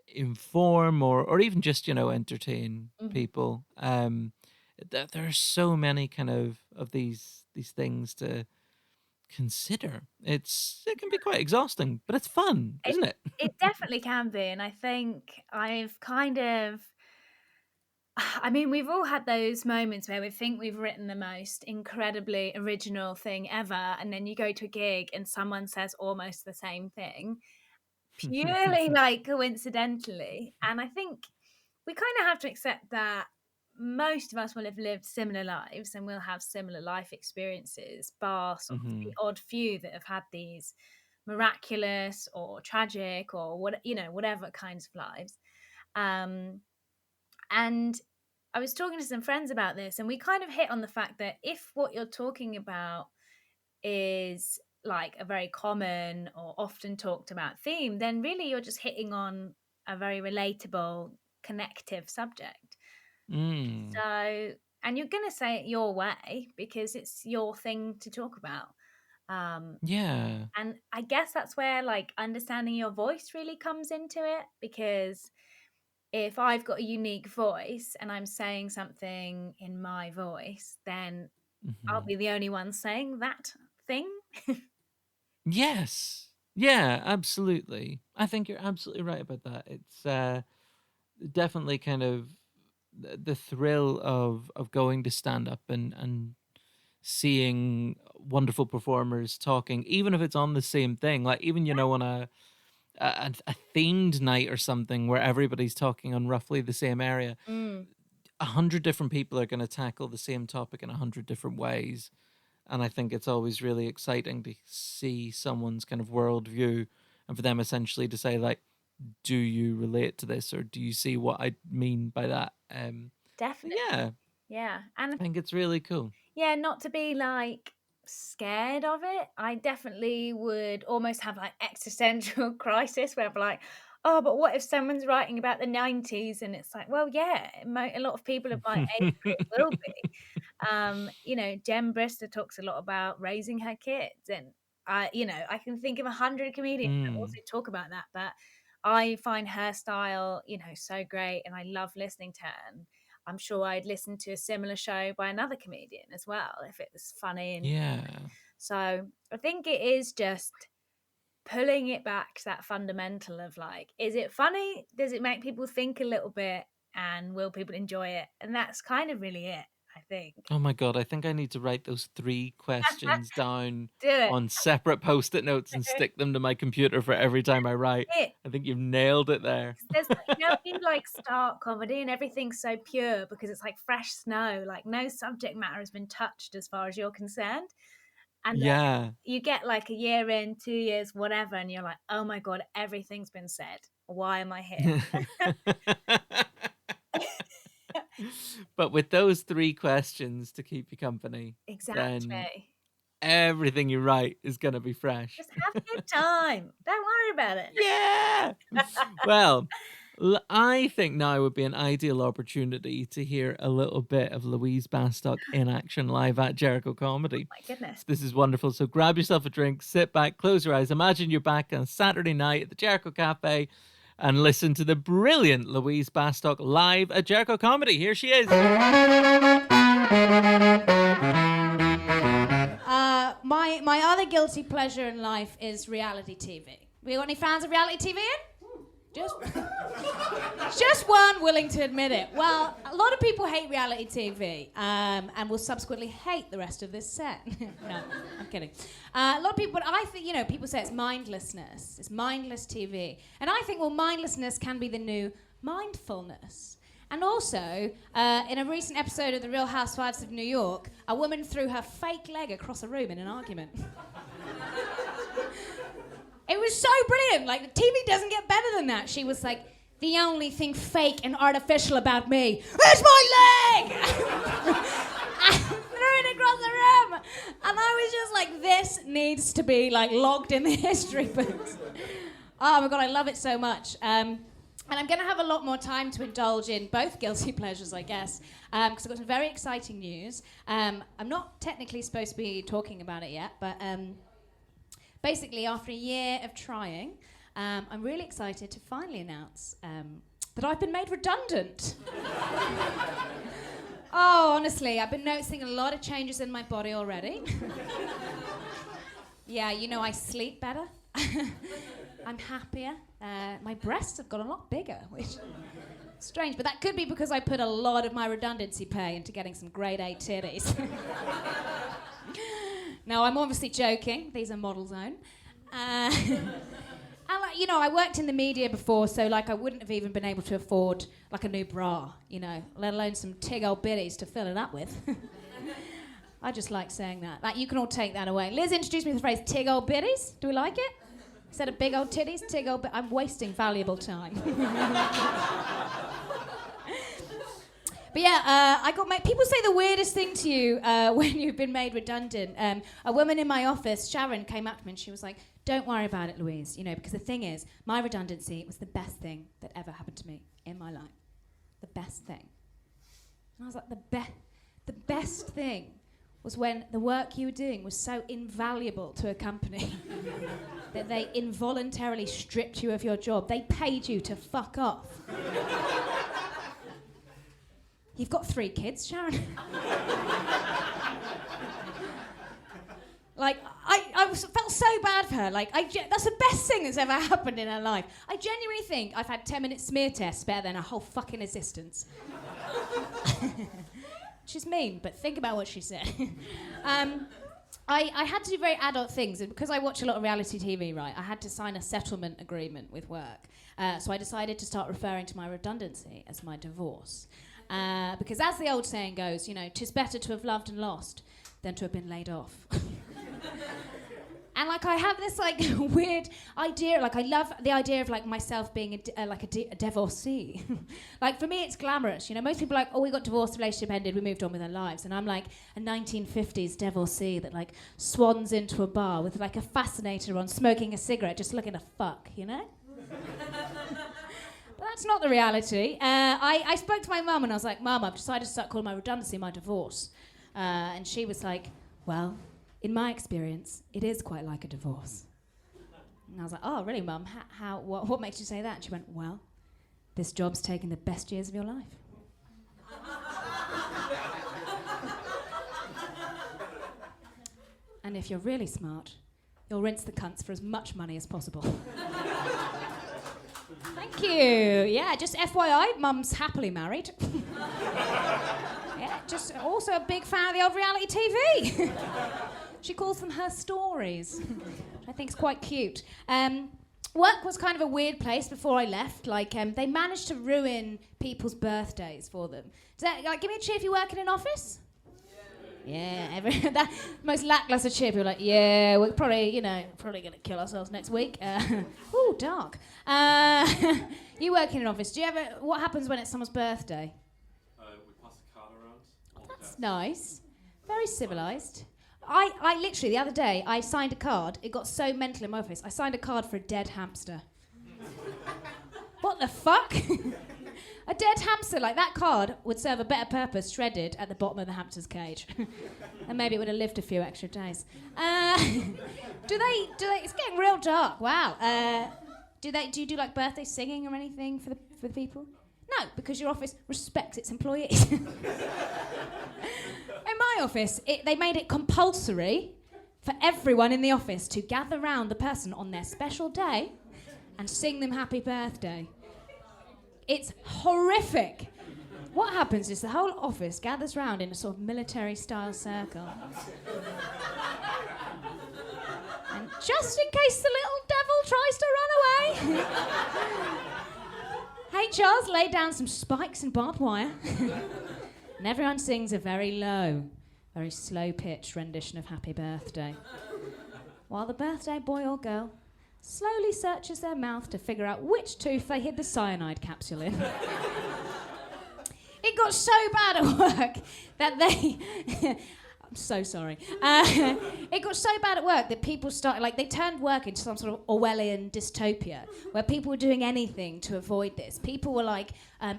inform or even just, you know, entertain Mhm. people? there are so many kind of these things to consider. It can be quite exhausting, but it's fun, It isn't it? it definitely can be, and I think I've kind of I mean, we've all had those moments where we think we've written the most incredibly original thing ever, and then you go to a gig and someone says almost the same thing, purely, like, coincidentally, and I think we kinda have to accept that most of us will have lived similar lives and will have similar life experiences, bar sort of the Hmm. odd few that have had these miraculous or tragic or whatever kinds of lives. Um, and I was talking to some friends about this, and we kind of hit on the fact that if what you're talking about is like a very common or often talked about theme, then really you're just hitting on a very relatable, connective subject. Mm. So, and you're going to say it your way because it's your thing to talk about. Um, Yeah. and I guess that's where like understanding your voice really comes into it, because if I've got a unique voice and I'm saying something in my voice, then I'll Hmm. be the only one saying that thing. Yes. Yeah, absolutely. I think you're absolutely right about that. It's definitely kind of the thrill of going to stand up and seeing wonderful performers talking, even if it's on the same thing. Like even on a themed night or something where everybody's talking on roughly the same area, Mm, 100 different people are going to tackle the same topic in 100 different ways. And I think it's always really exciting to see someone's kind of worldview and for them essentially to say, like, do you relate to this or do you see what I mean by that? definitely. Yeah, Yeah. And I think it's really cool. yeah, not to be like scared of it. I definitely would almost have like existential crisis where I'm like, oh, but what if someone's writing about the 90s? And it's like, well, yeah, a lot of people of my age group will be. Jen Brister talks a lot about raising her kids, and I can think of 100 comedians that also Mm, talk about that, but I find her style, so great, and I love listening to her. And I'm sure I'd listen to a similar show by another comedian as well if it was funny. And yeah. so I think it is just pulling it back to that fundamental of like, is it funny? Does it make people think a little bit? And will people enjoy it? And that's kind of really it, I think. Oh my God, I think I need to write those three questions down Do it. on separate post-it notes and stick them to my computer for every time I write. It. I think you've nailed it there. There's when you like start comedy and everything's so pure because it's like fresh snow, like no subject matter has been touched as far as you're concerned. And then Yeah. you get like a year in, 2 years, whatever, and you're like, oh my God, everything's been said. Why am I here? But with those three questions to keep you company, then Exactly. everything you write is going to be fresh. Just have a good time. Don't worry about it. Yeah. Well, I think now would be an ideal opportunity to hear a little bit of Louise Bastock in action live at Jericho Comedy. My goodness. This is wonderful. So grab yourself a drink, sit back, close your eyes. Imagine you're back on a Saturday night at the Jericho Cafe and listen to the brilliant Louise Bastock live at Jericho Comedy. Here she is. My other guilty pleasure in life is reality TV. We got any fans of reality TV in? Just weren't willing to admit it. Well, a lot of people hate reality TV and will subsequently hate the rest of this set. No, I'm kidding. A lot of people, but I think, people say it's mindlessness. It's mindless TV. And I think, well, mindlessness can be the new mindfulness. And also, in a recent episode of The Real Housewives of New York, a woman threw her fake leg across a room in an argument. It was so brilliant. Like, the TV doesn't get better than that. She was like, the only thing fake and artificial about me is my leg! I threw it across the room. And I was just like, this needs to be, like, logged in the history books. Oh, my God, I love it so much. And I'm going to have a lot more time to indulge in both guilty pleasures, I guess, because I've got some very exciting news. I'm not technically supposed to be talking about it yet, but basically, after a year of trying, I'm really excited to finally announce that I've been made redundant. Oh, honestly, I've been noticing a lot of changes in my body already. Yeah, I sleep better. I'm happier. My breasts have got a lot bigger, which is strange, but that could be because I put a lot of my redundancy pay into getting some grade A titties. No, I'm obviously joking. These are Model's Own. And I worked in the media before, so I wouldn't have even been able to afford a new bra, let alone some tig old biddies to fill it up with. I just like saying that. You can all take that away. Liz introduced me to the phrase tig old biddies. Do we like it? Instead of big old titties, tig old I'm wasting valuable time. But yeah, people say the weirdest thing to you when you've been made redundant. A woman in my office, Sharon, came up to me and she was like, "Don't worry about it, Louise, because the thing is, my redundancy was the best thing that ever happened to me in my life. The best thing." And I was like, the best thing was when the work you were doing was so invaluable to a company that they involuntarily stripped you of your job. They paid you to fuck off. You've got 3 kids, Sharon. I felt so bad for her. That's the best thing that's ever happened in her life. I genuinely think I've had 10-minute smear tests better than her whole fucking existence. She's mean, but think about what she said. I had to do very adult things, and because I watch a lot of reality TV, right, I had to sign a settlement agreement with work. So I decided to start referring to my redundancy as my divorce. Because as the old saying goes, 'tis better to have loved and lost than to have been laid off. And I have this weird idea, I love the idea of myself being a divorcee. For me it's glamorous, most people are like, "Oh, we got divorced, the relationship ended, we moved on with our lives," and I'm like a 1950s divorcee that swans into a bar with a fascinator on, smoking a cigarette, just looking to fuck, But that's not the reality. I spoke to my mum and I was like, "Mum, I've decided to start calling my redundancy my divorce." And she was like, "Well, in my experience, it is quite like a divorce." And I was like, "Oh, really, Mum? What makes you say that?" And she went, "Well, this job's taken the best years of your life." And if you're really smart, you'll rinse the cunts for as much money as possible. Thank you. Yeah, just FYI, Mum's happily married. Yeah, just also a big fan of the old reality TV. She calls them her stories, which I think is quite cute. Work was kind of a weird place before I left. They managed to ruin people's birthdays for them. Give me a cheer if you work in an office. Yeah, that most lackluster cheer. People are like, "Yeah, we're probably going to kill ourselves next week." Ooh, dark. You work in an office. Do you ever? What happens when it's someone's birthday? We pass a card around. That's nice. Very civilised. I literally, the other day, I signed a card. It got so mental in my office. I signed a card for a dead hamster. What the fuck? A dead hamster, that card would serve a better purpose shredded at the bottom of the hamster's cage. And maybe it would have lived a few extra days. Do they, it's getting real dark, wow. Do you do birthday singing or anything for the people? No, because your office respects its employees. In my office, they made it compulsory for everyone in the office to gather round the person on their special day and sing them happy birthday. It's horrific. What happens is the whole office gathers round in a sort of military-style circle. And just in case the little devil tries to run away, HR's laid down some spikes and barbed wire. And everyone sings a very low, very slow-pitched rendition of Happy Birthday. While the birthday boy or girl slowly searches their mouth to figure out which tooth they hid the cyanide capsule in. It got so bad at work that they... I'm so sorry. It got so bad at work that people started, they turned work into some sort of Orwellian dystopia where people were doing anything to avoid this. People were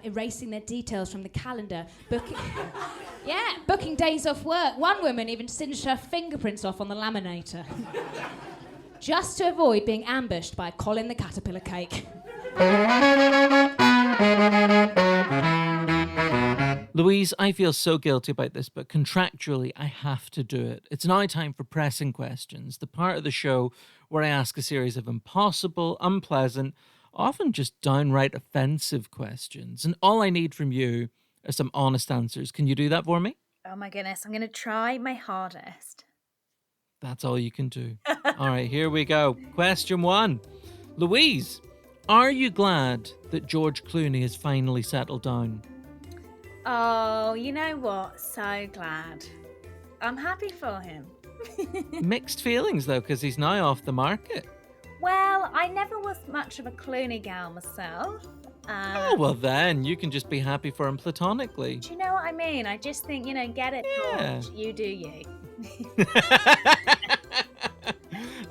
erasing their details from the calendar, booking days off work. One woman even singed her fingerprints off on the laminator. Just to avoid being ambushed by a Colin the Caterpillar cake. Louise, I feel so guilty about this, but contractually, I have to do it. It's now time for pressing questions, the part of the show where I ask a series of impossible, unpleasant, often just downright offensive questions. And all I need from you are some honest answers. Can you do that for me? Oh my goodness, I'm going to try my hardest. That's all you can do. All right, here we go. Question 1. Louise, are you glad that George Clooney has finally settled down? Oh, you know what? So glad. I'm happy for him. Mixed feelings, though, because he's now off the market. Well, I never was much of a Clooney gal myself. Oh, well then, you can just be happy for him platonically. Do you know what I mean? I just think, get it, Yeah. George. You do you.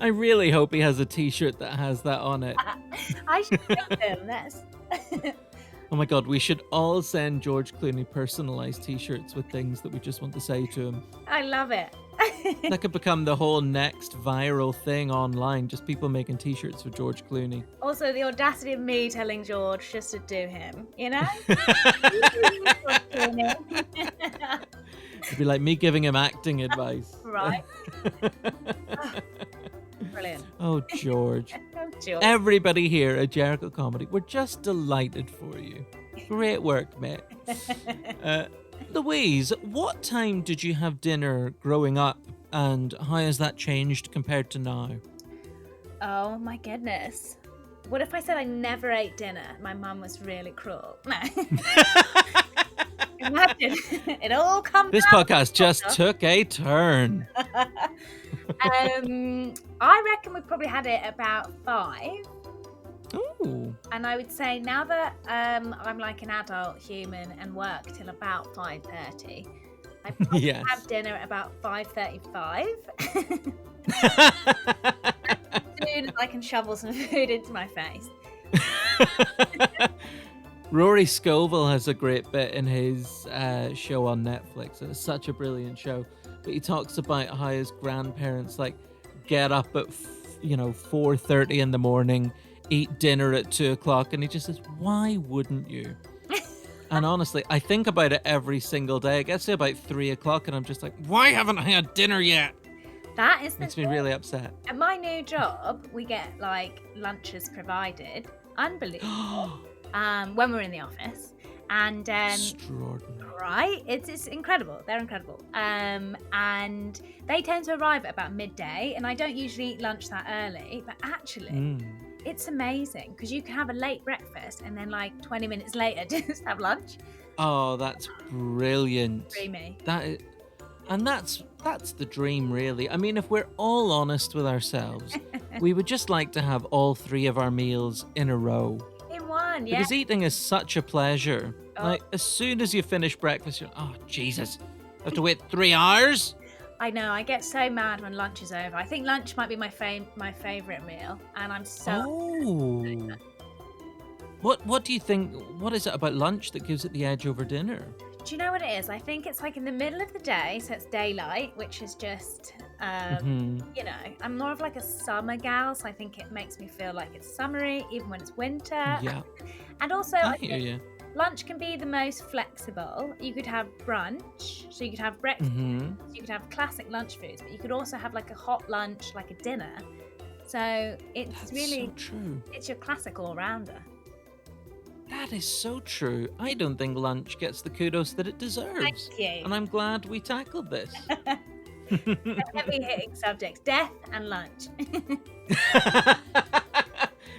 I really hope he has a t-shirt that has that on it. I should make them. That's... Oh my God, we should all send George Clooney personalized t-shirts with things that we just want to say to him. I love it. That could become the whole next viral thing online, just people making t-shirts for George Clooney. Also, the audacity of me telling George just to do him, It'd be like me giving him acting advice. Right. Brilliant. Oh, George. Oh, George. Everybody here at Jericho Comedy, we're just delighted for you. Great work, mate. Louise, what time did you have dinner growing up, and how has that changed compared to now? Oh my goodness. What if I said I never ate dinner? My mum was really cruel. No. Imagine, it all comes This out. podcast just took a turn. I reckon we probably had it about 5. Ooh. And I would say now that I'm like an adult human and work till about 5:30, I probably Yes. have dinner at about 5:35. As soon as I can shovel some food into my face. Rory Scovel has a great bit in his show on Netflix. It's such a brilliant show. But he talks about how his grandparents get up at 4:30 in the morning, eat dinner at 2:00, and he just says, "Why wouldn't you?" And honestly, I think about it every single day. It gets to about 3:00, and I'm just like, "Why haven't I had dinner yet?" That is the Makes me thing. really upset. At my new job, we get lunches provided. Unbelievable. When we're in the office, and Extraordinary. right, it's incredible. They're incredible. And they tend to arrive at about midday, and I don't usually eat lunch that early, but actually, it's amazing because you can have a late breakfast and then 20 minutes later just have lunch. Oh, that's brilliant. Dreamy. That's the dream, really. I mean, if we're all honest with ourselves, we would just like to have all 3 of our meals in a row. In one, yeah. Because eating is such a pleasure. Oh. As soon as you finish breakfast, you're oh, Jesus, I have to wait 3 hours? I know. I get so mad when lunch is over. I think lunch might be my favourite meal, and I'm so. Oh. What do you think? What is it about lunch that gives it the edge over dinner? Do you know what it is? I think it's in the middle of the day, so it's daylight, which is just, I'm more of a summer gal, so I think it makes me feel like it's summery, even when it's winter. Yeah. And also, I I hear think you. lunch can be the most flexible. You could have brunch, so you could have breakfast, Mm-hmm. so you could have classic lunch foods, but you could also have a hot lunch, a dinner. So it's That's really, so true. it's your classic all-rounder. That is so true. I don't think lunch gets the kudos that it deserves. Thank you. And I'm glad we tackled this. Heavy hitting subjects, death and lunch.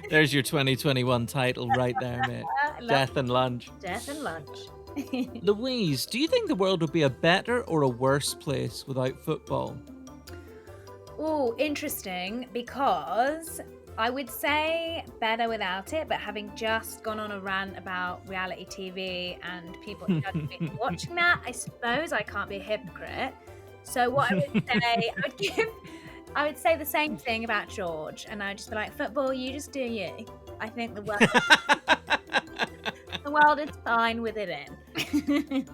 There's your 2021 title right there, mate. Death and lunch. Death and lunch. Louise, do you think the world would be a better or a worse place without football? Oh, interesting, because I would say better without it, but having just gone on a rant about reality TV and people judging me for watching that, I suppose I can't be a hypocrite. So what I would say, I would say the same thing about George, and I would just be like, football, you just do you. I think the world is fine with it in.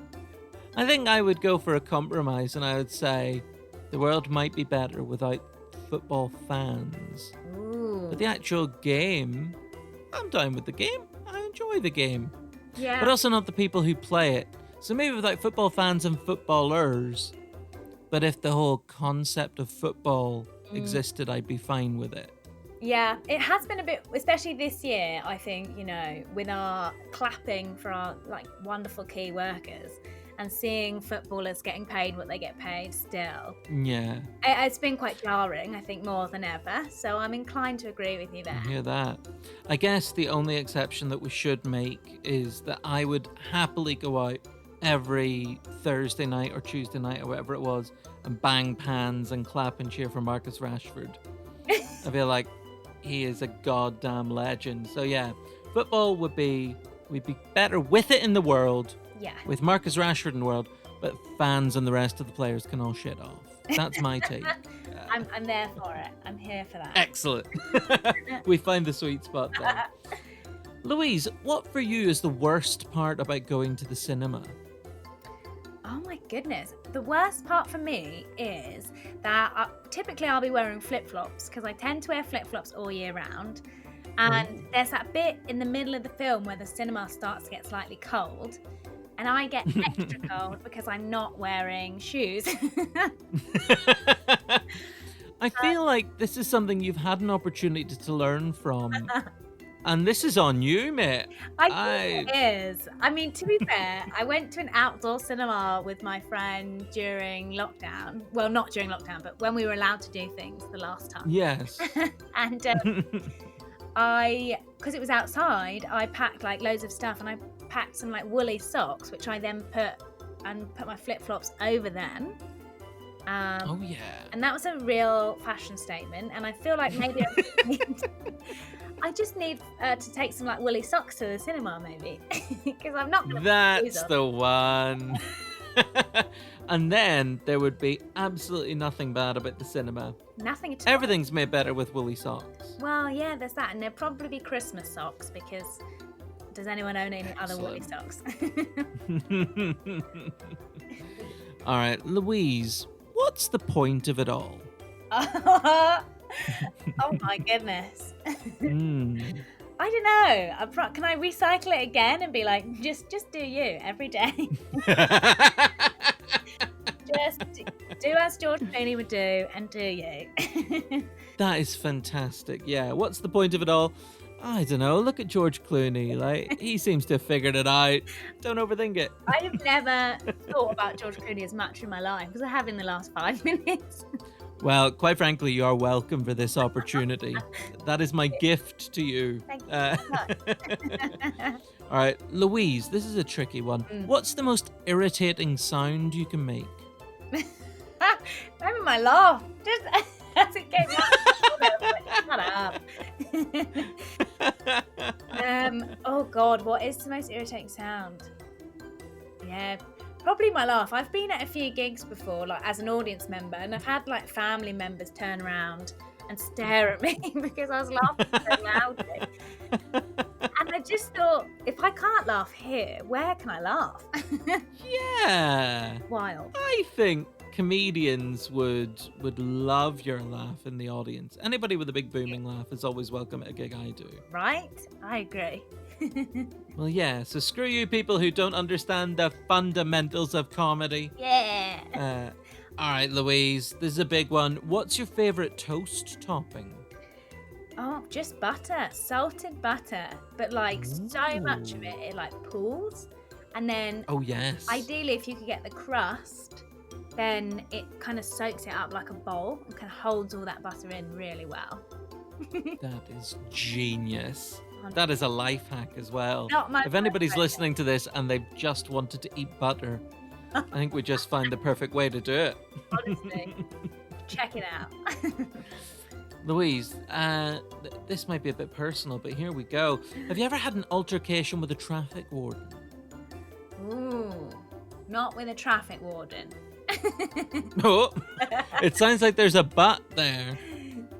I think I would go for a compromise, and I would say the world might be better without football fans. Ooh. But the actual game, I'm down with the game. I enjoy the game. Yeah. But also not the people who play it. So maybe without football fans and footballers, but if the whole concept of football existed, I'd be fine with it. Yeah, it has been a bit, especially this year, I think, with our clapping for our wonderful key workers and seeing footballers getting paid what they get paid still. Yeah. It's been quite jarring, I think, more than ever. So I'm inclined to agree with you there. I hear that. I guess the only exception that we should make is that I would happily go out every Thursday night or Tuesday night or whatever it was and bang pans and clap and cheer for Marcus Rashford. I feel like he is a goddamn legend. So yeah, football we'd be better with it in the world. Yeah. With Marcus Rashford in the world, but fans and the rest of the players can all shit off. That's my take. I'm there for it. I'm here for that. Excellent. We find the sweet spot there. Louise, what for you is the worst part about going to the cinema? Oh my goodness. The worst part for me is that typically I'll be wearing flip-flops because I tend to wear flip-flops all year round. And there's that bit in the middle of the film where the cinema starts to get slightly cold. And I get extra cold because I'm not wearing shoes. I feel like this is something you've had an opportunity to learn from. And this is on you, mate. I think it is. I mean, to be fair, I went to an outdoor cinema with my friend during lockdown. Well, not during lockdown, but when we were allowed to do things the last time. Yes. And because it was outside, I packed loads of stuff, and I packed some woolly socks, which I then put my flip-flops over them. Oh yeah. And that was a real fashion statement, and I feel like maybe I just need to take some woolly socks to the cinema, maybe, because I'm not going to. That's the one. And then there would be absolutely nothing bad about the cinema. Nothing at all. Everything's made better with woolly socks. Well, yeah, there's that, and there'll probably be Christmas socks because does anyone own any other woolly socks? All right, Louise, what's the point of it all? Oh my goodness. I don't know. Can I recycle it again and be like, just do you every day? Just do as George Clooney would do and do you. That is fantastic. Yeah, what's the point of it all? I don't know. Look at George Clooney. He seems to have figured it out. Don't overthink it. I have never thought about George Clooney as much in my life as I have in the last 5 minutes. Well, quite frankly, you are welcome for this opportunity. That is my gift to you. Thank you so much. All right, Louise, this is a tricky one. What's the most irritating sound you can make? Maybe my laugh. Just as it came out. Shut up. Oh God, what is the most irritating sound? Yeah, probably my laugh. I've been at a few gigs before, as an audience member, and I've had family members turn around and stare at me because I was laughing so loudly. And I just thought, if I can't laugh here, where can I laugh? Yeah. Wild. I think comedians would love your laugh in the audience. Anybody with a big booming laugh is always welcome at a gig I do. Right? I agree. Well, yeah, so screw you people who don't understand the fundamentals of comedy. Yeah. All right, Louise, this is a big one. What's your favourite toast topping? Oh, just butter. Salted butter. But so much of it pools. And then Oh, yes. ideally, if you could get the crust, then it kind of soaks it up like a bowl and kind of holds all that butter in really well. That is genius. That is a life hack as well. Not my If anybody's favourite. listening to this and they've just wanted to eat butter, I think we just find the perfect way to do it. Honestly, check it out. Louise, this might be a bit personal, but here we go. Have you ever had an altercation with a traffic warden? Ooh, not with a traffic warden. Oh, it sounds like there's a but there.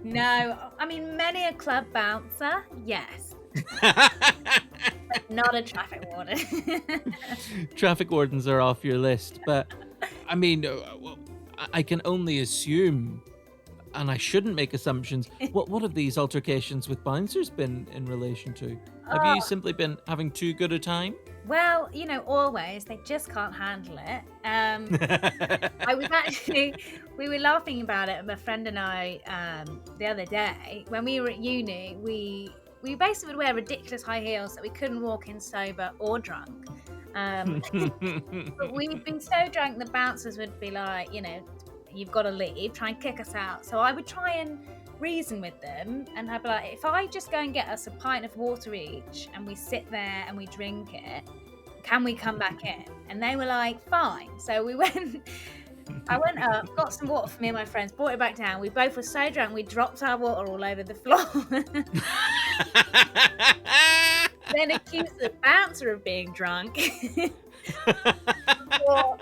No, I mean, many a club bouncer, yes. But not a traffic warden. Traffic wardens are off your list, but I mean, I can only assume and I shouldn't make assumptions. What have these altercations with bouncers been in relation to? Have you simply been having too good a time? Well, always. They just can't handle it. We were laughing about it, my friend and I, the other day. When we were at uni, we basically would wear ridiculous high heels that we couldn't walk in sober or drunk. But we'd been so drunk, the bouncers would be like, you've got to leave, try and kick us out. So I would try and reason with them, and I'd be like, if I just go and get us a pint of water each and we sit there and we drink it, can we come back in? And they were like, fine. So I went up, got some water for me and my friends, brought it back down. We both were so drunk, we dropped our water all over the floor. Then accused the bouncer of being drunk. Well,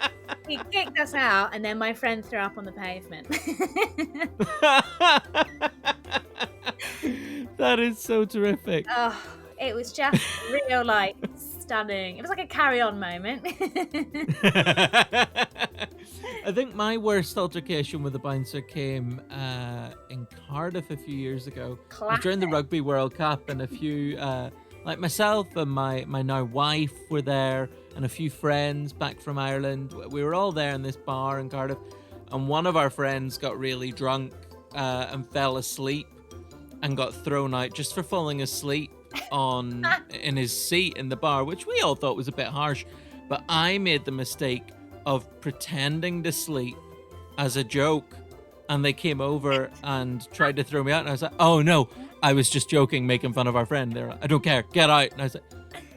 he kicked us out, and then my friend threw up on the pavement. That is so terrific. Oh, it was just real, stunning. It was like a carry-on moment. I think my worst altercation with a bouncer came in Cardiff a few years ago. It was during the Rugby World Cup, and a few, like myself and my now wife were there, and a few friends back from Ireland. We were all there in this bar in Cardiff, and one of our friends got really drunk and fell asleep and got thrown out just for falling asleep in his seat in the bar, which we all thought was a bit harsh. But I made the mistake of pretending to sleep as a joke, and they came over and tried to throw me out, and I was like, oh no, I was just joking, making fun of our friend. They're like, I don't care, get out. And I was like,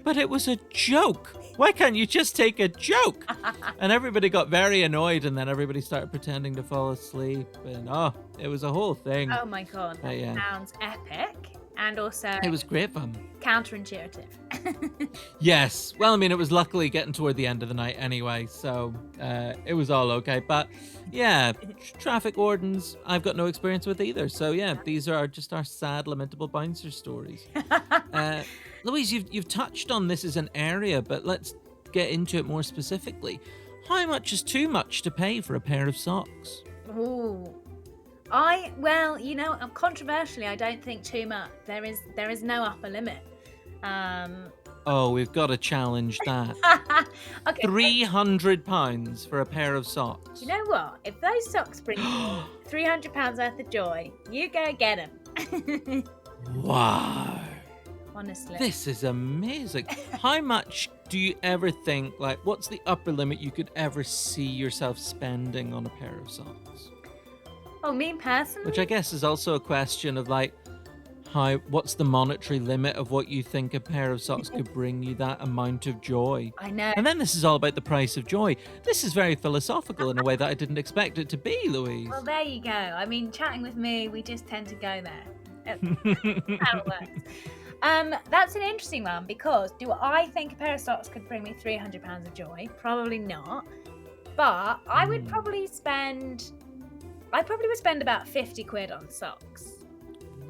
but it was a joke. Why can't you just take a joke? And everybody got very annoyed, and then everybody started pretending to fall asleep, and it was a whole thing. Oh my god, that sounds epic. And also, it was great fun. Counterintuitive. Yes. Well, I mean, it was luckily getting toward the end of the night anyway, so it was all okay. But yeah, traffic wardens, I've got no experience with either. So yeah, these are just our sad, lamentable bouncer stories. Louise, you've touched on this as an area, but let's get into it more specifically. How much is too much to pay for a pair of socks? Ooh. Controversially, I don't think too much. There is no upper limit. We've got to challenge that. Okay. £300 for a pair of socks. You know what? If those socks bring you £300 worth of joy, you go get them. Wow. Honestly. This is amazing. How much do you ever think, what's the upper limit you could ever see yourself spending on a pair of socks? Oh, me personally? Which I guess is also a question of what's the monetary limit of what you think a pair of socks could bring you that amount of joy? I know. And then this is all about the price of joy. This is very philosophical in a way that I didn't expect it to be, Louise. Well, there you go. I mean, chatting with me, we just tend to go there. That's how it works. That's an interesting one, because do I think a pair of socks could bring me £300 of joy? Probably not. But I would probably would spend about 50 quid on socks.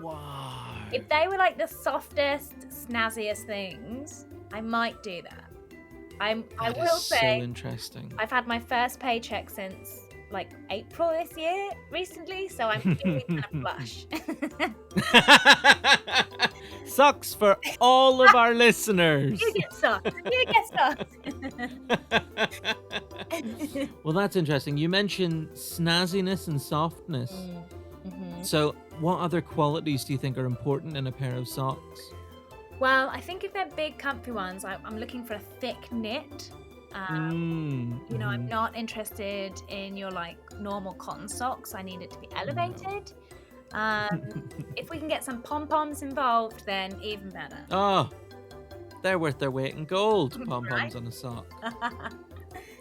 Wow. If they were the softest, snazziest things, I might do that. I will say, so interesting. I've had my first paycheck since April this year, recently, so I'm feeling kind of flush. Socks for all of our listeners. You get socks. Well, that's interesting. You mentioned snazziness and softness. Mm-hmm. So what other qualities do you think are important in a pair of socks? Well, I think if they're big, comfy ones, I'm looking for a thick knit. I'm not interested in your normal cotton socks. I need it to be elevated. If we can get some pom-poms involved, then even better. Oh, they're worth their weight in gold, pom-poms Right? on a sock.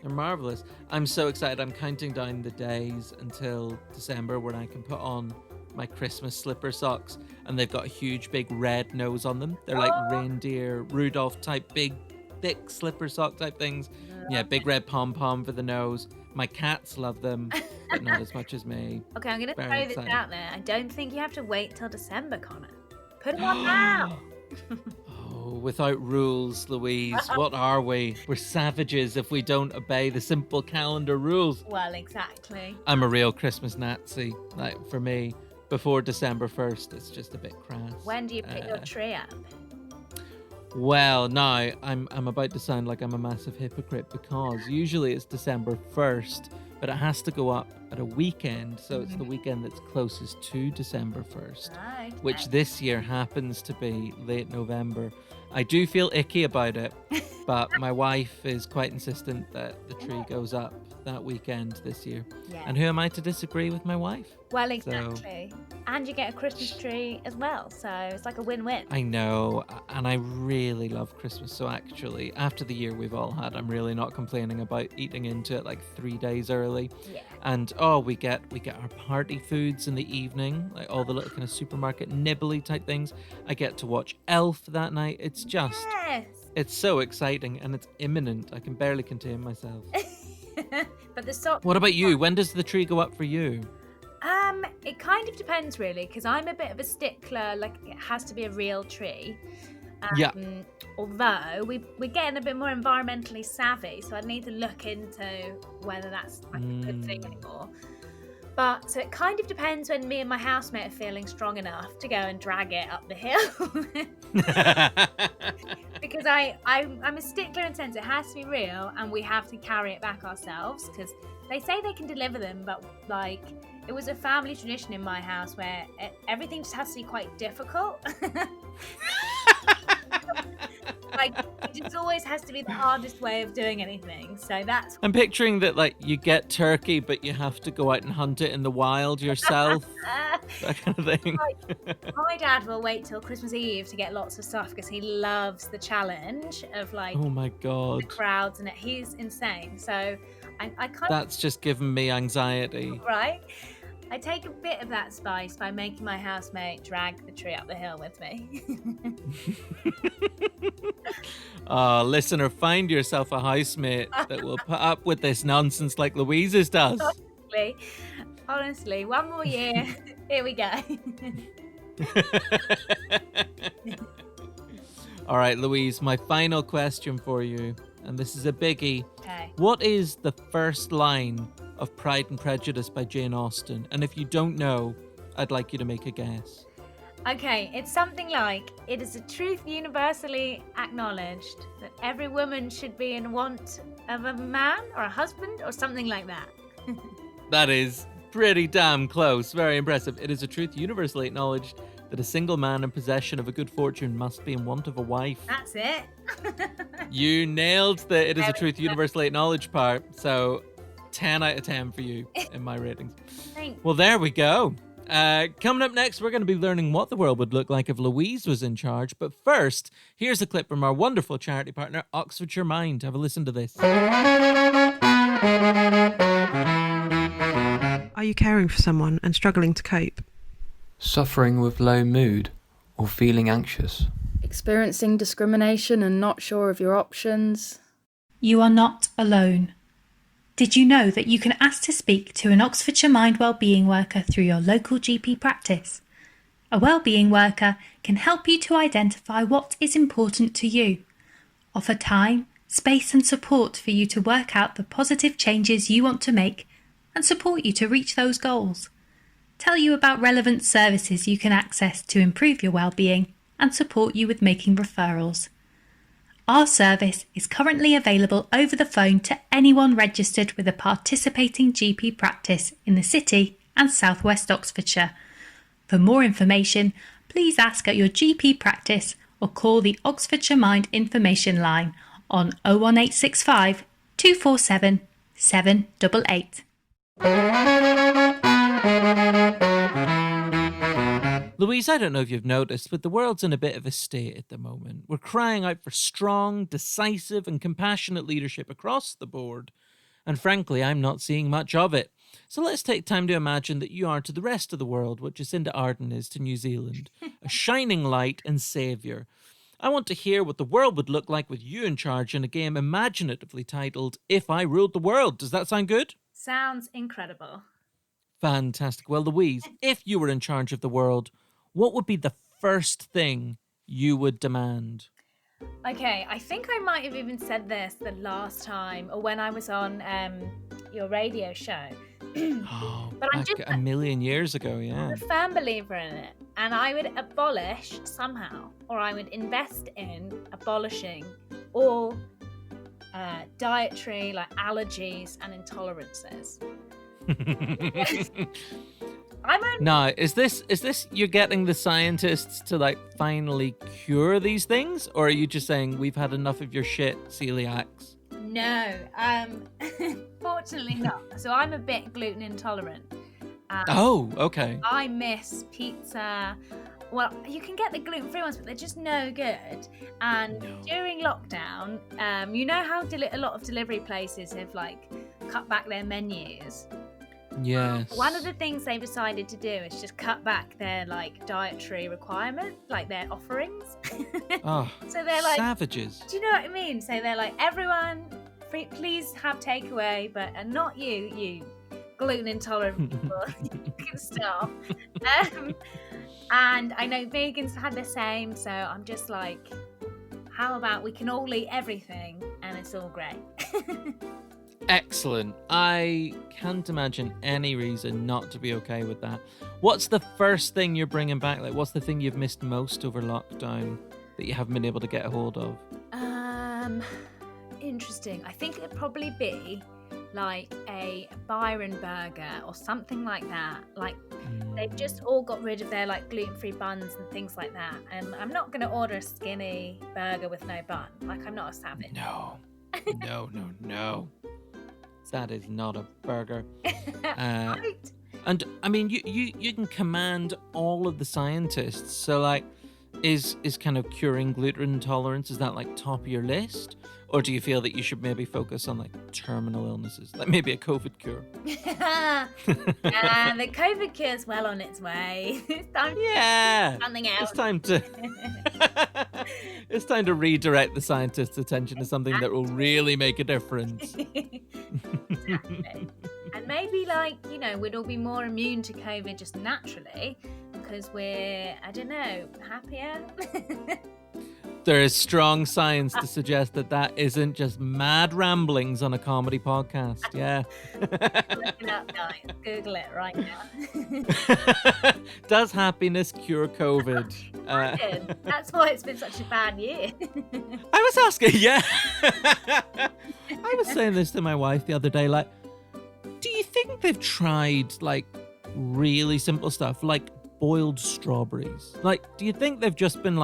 They're marvellous. I'm so excited. I'm counting down the days until December when I can put on my Christmas slipper socks, and they've got a huge big red nose on them. They're like reindeer, Rudolph type big, thick slipper sock type things. Yeah, big red pom-pom for the nose. My cats love them, but not as much as me. Okay, I'm going to Very throw this excited. out there. I don't think you have to wait till December, Connor. Put them on now. Oh, without rules, Louise. What are we? We're savages if we don't obey the simple calendar rules. Well, exactly. I'm a real Christmas Nazi. Like, for me, before December 1st, it's just a bit crass. When do you put your tree up? Well, now I'm about to sound like I'm a massive hypocrite because usually it's December 1st, but it has to go up at a weekend, so it's the weekend that's closest to December 1st, Right. which this year happens to be late November. I do feel icky about it, but my wife is quite insistent that the tree goes up that weekend this year. Yeah. And who am I to disagree with my wife? Well, exactly. And you get a Christmas tree as well, so it's like a win-win. I know, and I really love Christmas. So actually, after the year we've all had, I'm really not complaining about eating into it like 3 days early. Yeah. And we get our party foods in the evening, like all the little kind of supermarket nibbly type things. I get to watch Elf that night. It's just, Yes. it's so exciting and it's imminent. I can barely contain myself. But the sock. What about you? When does the tree go up for you? It kind of depends really, because I'm a bit of a stickler. Like it has to be a real tree. Yeah. Although we're getting a bit more environmentally savvy, so I need to look into whether that's like a good thing anymore. But so it kind of depends when me and my housemate are feeling strong enough to go and drag it up the hill. Because I'm a stickler in the sense it has to be real and we have to carry it back ourselves, because they say they can deliver them, but like it was a family tradition in my house where everything just has to be quite difficult. Like it just always has to be the hardest way of doing anything. So that's I'm picturing that like you get turkey, but you have to go out and hunt it in the wild yourself. That kind of thing. my dad will wait till Christmas Eve to get lots of stuff because he loves the challenge of like Oh my the God. crowds and he's insane. So I kind of That's just given me anxiety. right. I take a bit of that spice by making my housemate drag the tree up the hill with me. Listener, find yourself a housemate that will put up with this nonsense like Louise's does. Honestly, one more year. Here we go. All right, Louise, my final question for you, and this is a biggie. Okay. What is the first line of Pride and Prejudice by Jane Austen? And if you don't know, I'd like you to make a guess. Okay, it's something like, it is a truth universally acknowledged that every woman should be in want of a man or a husband or something like that. That is pretty damn close. Very impressive. It is a truth universally acknowledged that a single man in possession of a good fortune must be in want of a wife. That's it. You nailed the it is a truth universally acknowledged part. So 10 out of 10 for you in my ratings. Thanks. Well, there we go. Coming up next, we're going to be learning what the world would look like if Louise was in charge. But first, here's a clip from our wonderful charity partner, Oxfordshire Mind. Have a listen to this. Are you caring for someone and struggling to cope? Suffering with low mood or feeling anxious? Experiencing discrimination and not sure of your options? You are not alone. Did you know that you can ask to speak to an Oxfordshire Mind Wellbeing worker through your local GP practice? A wellbeing worker can help you to identify what is important to you, offer time, space and support for you to work out the positive changes you want to make and support you to reach those goals. Tell you about relevant services you can access to improve your wellbeing and support you with making referrals. Our service is currently available over the phone to anyone registered with a participating GP practice in the City and South West Oxfordshire. For more information, please ask at your GP practice or call the Oxfordshire Mind Information Line on 01865 247 788. Louise, I don't know if you've noticed, but the world's in a bit of a state at the moment. We're crying out for strong, decisive, and compassionate leadership across the board. And frankly, I'm not seeing much of it. So let's take time to imagine that you are to the rest of the world what Jacinda Ardern is to New Zealand, a shining light and saviour. I want to hear what the world would look like with you in charge in a game imaginatively titled If I Ruled the World. Does that sound good? Sounds incredible. Fantastic. Well, Louise, if you were in charge of the world, what would be the first thing you would demand? Okay, I think I might have even said this the last time, or when I was on your radio show. Oh, But I'm back just a million years ago, yeah. I'm a firm believer in it, and I would abolish somehow, or I would invest in abolishing all dietary allergies and intolerances. Now, is this you're getting the scientists to finally cure these things, or are you just saying we've had enough of your shit, celiacs? No, fortunately not. So I'm a bit gluten intolerant. Oh, okay. I miss pizza. Well, you can get the gluten-free ones, but they're just no good. And during lockdown, you know how a lot of delivery places have cut back their menus. Yes. One of the things they've decided to do is just cut back their dietary requirement, their offerings. Oh, so they're savages. Do you know what I mean? So they're everyone, please have takeaway, but not you gluten intolerant people. You can stop. And I know vegans had the same, so I'm just how about we can all eat everything and it's all great. Excellent. I can't imagine any reason not to be okay with that. What's the first thing you're bringing back? What's the thing you've missed most over lockdown that you haven't been able to get a hold of? Interesting. I think it'd probably be a Byron burger or something like that. They've just all got rid of their gluten-free buns and things like that. And I'm not going to order a skinny burger with no bun. I'm not a savage. No. That is not a burger. Right. And I mean, you can command all of the scientists. So is kind of curing gluten intolerance, is that top of your list? Or do you feel that you should maybe focus on terminal illnesses, maybe a COVID cure? The COVID cure is well on its way. It's time Yeah. something else. It's time to redirect the scientists' attention to something that will really make a difference. Exactly. And maybe we'd all be more immune to COVID just naturally because we're, I don't know, happier. There is strong science to suggest that isn't just mad ramblings on a comedy podcast. Yeah. Look it up, guys. Google it right now. Does happiness cure COVID? That's why it's been such a bad year. I was asking, yeah. I was saying this to my wife the other day, do you think they've tried really simple stuff like boiled strawberries? Do you think they've just been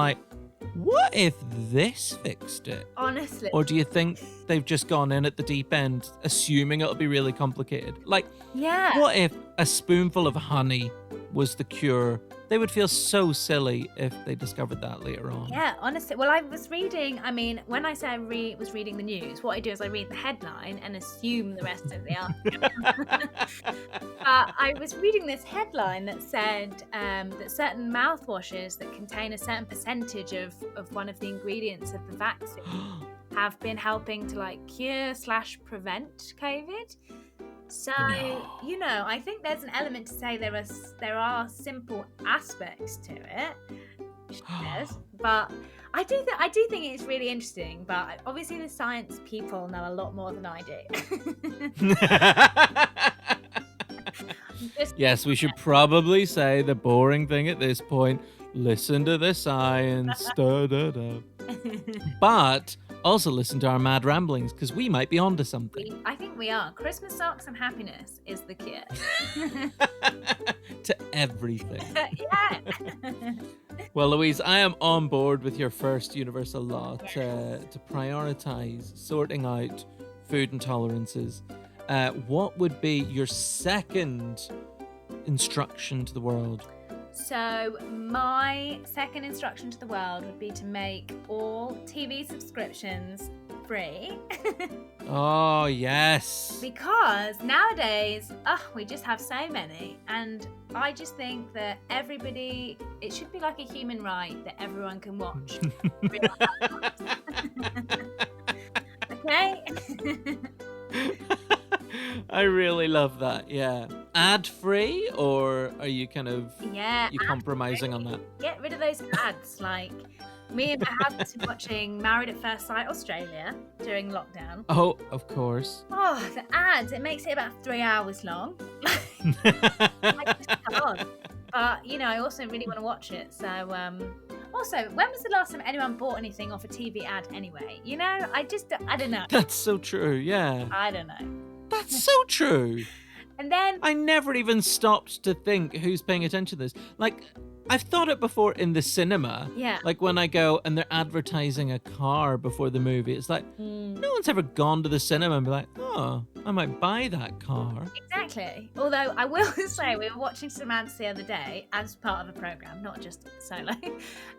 what if this fixed it? Honestly. Or do you think they've just gone in at the deep end, assuming it'll be really complicated? Yeah. What if a spoonful of honey was the cure? They would feel so silly if they discovered that later on. Yeah, honestly. Well, I was reading, when I say I was reading the news, what I do is I read the headline and assume the rest of the article. I was reading this headline that said that certain mouthwashes that contain a certain percentage of one of the ingredients of the vaccine have been helping to cure/prevent COVID. So, I think there's an element to say there are simple aspects to it. But I do think it's really interesting. But obviously, the science people know a lot more than I do. Yes, we should probably say the boring thing at this point. Listen to the science. Da, da, da. But also listen to our mad ramblings because we might be onto something. I think we are. Christmas socks and happiness is the cure. To everything. Yeah. Well, Louise, I am on board with your first universal law to prioritize sorting out food intolerances. What would be your second instruction to the world? So my second instruction to the world would be to make all TV subscriptions free. Oh, yes. Because nowadays, we just have so many. And I just think that it should be like a human right that everyone can watch. Okay? I really love that, yeah. Ad-free, or are you kind of you compromising on that? Get rid of those ads. Me and my husband were watching Married at First Sight Australia during lockdown. Oh, of course. Oh, the ads, it makes it about 3 hours long. I just can't. But, you know, I also really want to watch it. So, also, when was the last time anyone bought anything off a TV ad anyway? You know, I don't know. That's so true, yeah. I don't know. That's so true. And then I never even stopped to think who's paying attention to this. Like, I've thought it before in the cinema. Yeah. Like when I go and they're advertising a car before the movie, it's like, no one's ever gone to the cinema and be like, oh, I might buy that car. Exactly. Although I will say we were watching some ads the other day as part of a program, not just solo.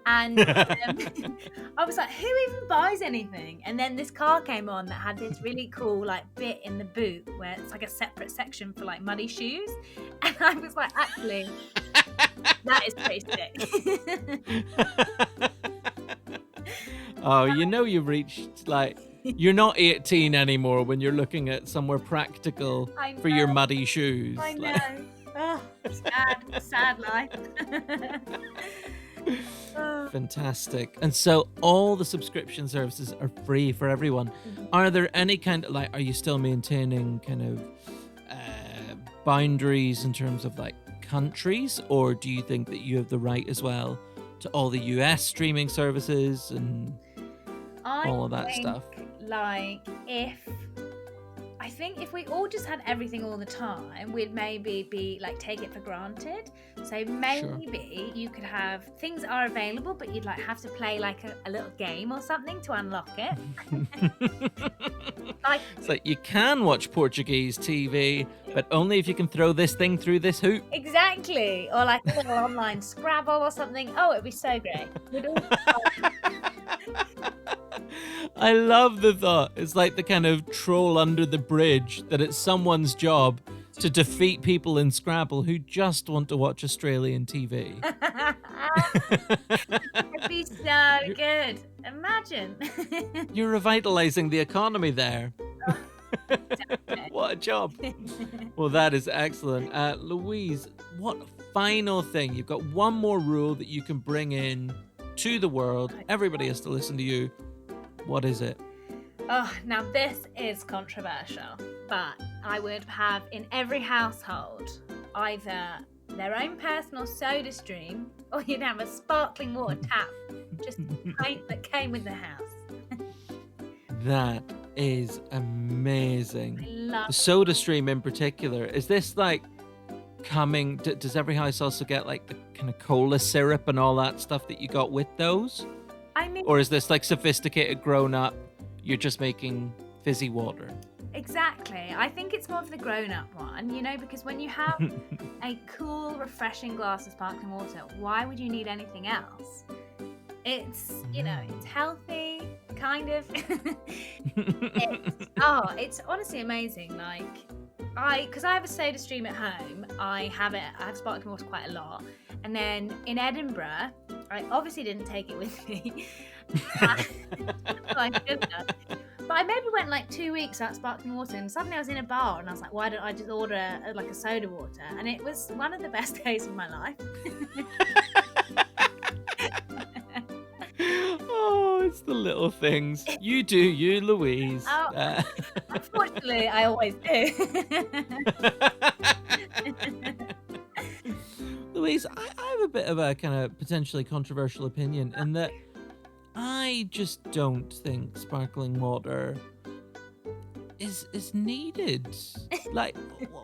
And I was like, who even buys anything? And then this car came on that had this really cool like bit in the boot where it's like a separate section for like muddy shoes. And I was like, actually, that is pretty sick. Oh, you know you've reached, like, you're not 18 anymore when you're looking at somewhere practical for your muddy shoes. I know. Like... sad life. Fantastic. And so all the subscription services are free for everyone. Are there any kind of, like, are you still maintaining kind of boundaries in terms of like countries, or do you think that you have the right as well to all the US streaming services and all of that stuff? Like, I think if we all just had everything all the time, we'd maybe be like take it for granted. So maybe you could have things are available, but you'd like have to play like a little game or something to unlock it. Like, it's like you can watch Portuguese TV, but only if you can throw this thing through this hoop. Exactly. Or like a little online Scrabble or something. Oh, it'd be so great. We'd all I love the thought. It's like the kind of troll under the bridge, that it's someone's job to defeat people in Scrabble who just want to watch Australian TV. It'd be so good. Imagine. You're revitalizing the economy there. Definitely. What a job. Well, that is excellent. Louise, what final thing? You've got one more rule that you can bring in to the world. Everybody has to listen to you. What is it? Oh, now this is controversial, but I would have in every household either their own personal soda stream, or you'd have a sparkling water tap, just that came with the house. That is amazing. I love the soda stream in particular. Is this like coming? Does every house also get like the kind of cola syrup and all that stuff that you got with those? I mean, or is this like sophisticated grown up? You're just making fizzy water. Exactly. I think it's more of the grown-up one, you know, because when you have a cool, refreshing glass of sparkling water, why would you need anything else? It's, you know, it's healthy, kind of. It's honestly amazing. Like, because I have a soda stream at home, I have sparkling water quite a lot. And then in Edinburgh, I obviously didn't take it with me. I should have. But I maybe went like 2 weeks without sparkling water, and suddenly I was in a bar and I was like, why don't I just order a soda water? And it was one of the best days of my life. Oh, it's the little things. You do, you, Louise. Oh, unfortunately, I always do. Louise, I have a bit of a kind of potentially controversial opinion in that I just don't think sparkling water is needed. Like,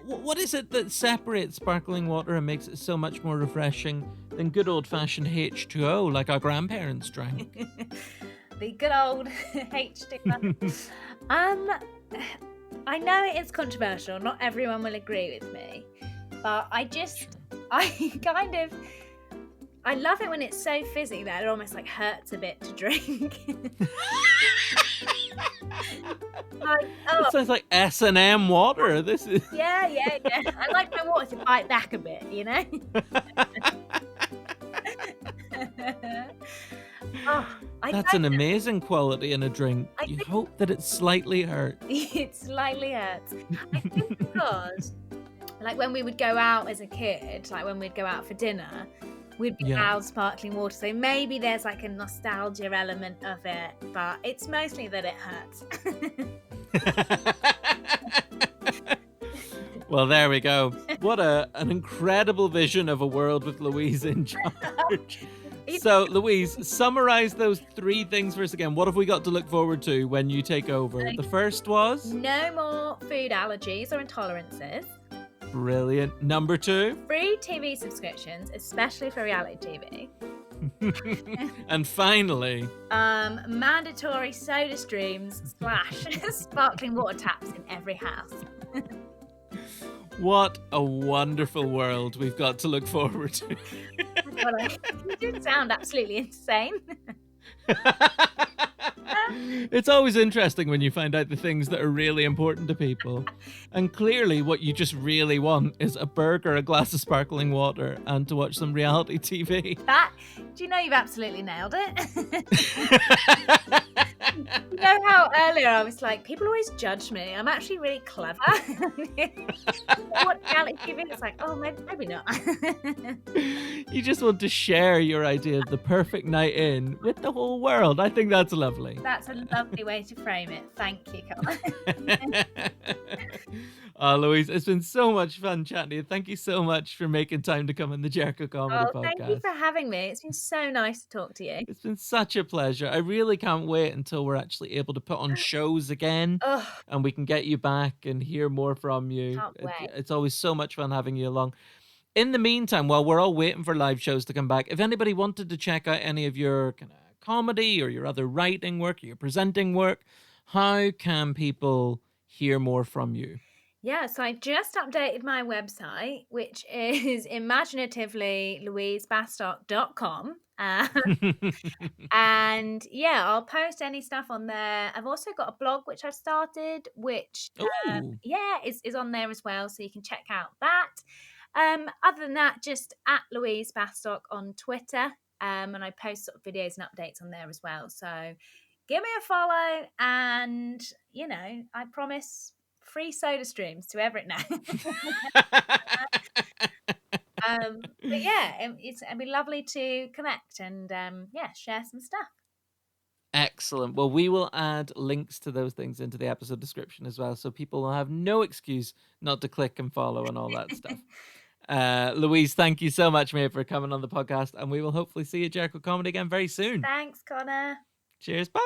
what is it that separates sparkling water and makes it so much more refreshing than good old-fashioned H2O like our grandparents drank? The good old H2O. I know it is controversial. Not everyone will agree with me, but I love it when it's so fizzy that it almost like hurts a bit to drink. It sounds like S&M water. This is yeah. I like my water to bite back a bit, you know. That's an amazing quality in a drink. You hope that it slightly hurts. It slightly hurts. I think because, like, when we would go out as a kid, like when we'd go out for dinner, we'd be Yeah. out sparkling water. So maybe there's like a nostalgia element of it, but it's mostly that it hurts. Well, there we go. What an incredible vision of a world with Louise in charge. So, Louise, summarize those 3 things for us again. What have we got to look forward to when you take over? The first was? No more food allergies or intolerances. Brilliant. Number 2? Free TV subscriptions, especially for reality TV. And finally? Mandatory soda streams / sparkling water taps in every house. What a wonderful world we've got to look forward to. You do sound absolutely insane. It's always interesting when you find out the things that are really important to people. And clearly what you just really want is a burger, a glass of sparkling water, and to watch some reality TV. Do you know you've absolutely nailed it? You know how earlier I was like, people always judge me. I'm actually really clever. What reality TV? It's like, oh, maybe not. You just want to share your idea of the perfect night in with the whole world. I think that's lovely. That's a lovely way to frame it. Thank you, Colin. Oh, Louise, it's been so much fun chatting to you. Thank you so much for making time to come on the Jericho Comedy Podcast. Thank you for having me. It's been so nice to talk to you. It's been such a pleasure. I really can't wait until we're actually able to put on shows again and we can get you back and hear more from you. Can't wait. It's always so much fun having you along. In the meantime, while we're all waiting for live shows to come back, if anybody wanted to check out any of your kind of comedy or your other writing work or your presenting work, how can people hear more from you? Yeah, so I just updated my website, which is imaginatively louisebastock.com. And yeah, I'll post any stuff on there. I've also got a blog which I've started, which is on there as well, so you can check out that. Other than that, just at Louise Bastock on Twitter, and I post sort of videos and updates on there as well. So give me a follow, and I promise free soda streams to whoever it now. But yeah, it'd be lovely to connect and share some stuff. Excellent. Well, we will add links to those things into the episode description as well, so people will have no excuse not to click and follow and all that stuff. Louise, thank you so much, mate, for coming on the podcast, and we will hopefully see you at Jericho Comedy again very soon. Thanks, Connor. Cheers. Bye.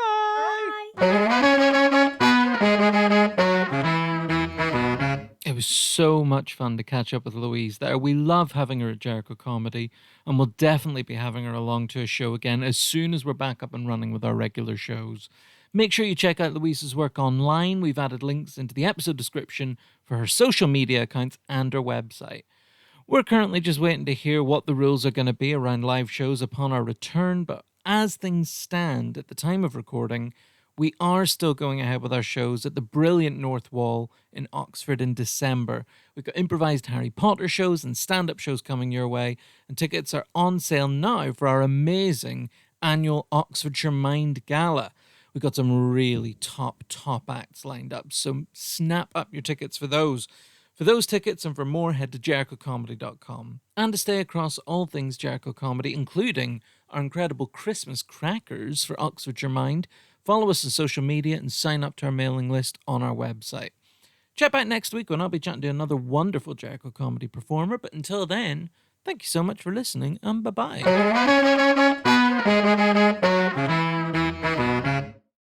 It was so much fun to catch up with Louise there. We love having her at Jericho Comedy, and we'll definitely be having her along to a show again as soon as we're back up and running with our regular shows. Make sure you check out Louise's work online. We've added links into the episode description for her social media accounts and her website. We're currently just waiting to hear what the rules are going to be around live shows upon our return, but as things stand at the time of recording, we are still going ahead with our shows at the brilliant North Wall in Oxford in December. We've got improvised Harry Potter shows and stand-up shows coming your way, and tickets are on sale now for our amazing annual Oxfordshire Mind Gala. We've got some really top acts lined up, so snap up your tickets for those. For those tickets and for more, head to jerichocomedy.com. And to stay across all things Jericho Comedy, including our incredible Christmas crackers for Oxfordshire Mind, follow us on social media and sign up to our mailing list on our website. Check back next week when I'll be chatting to another wonderful Jericho Comedy performer. But until then, thank you so much for listening and bye-bye.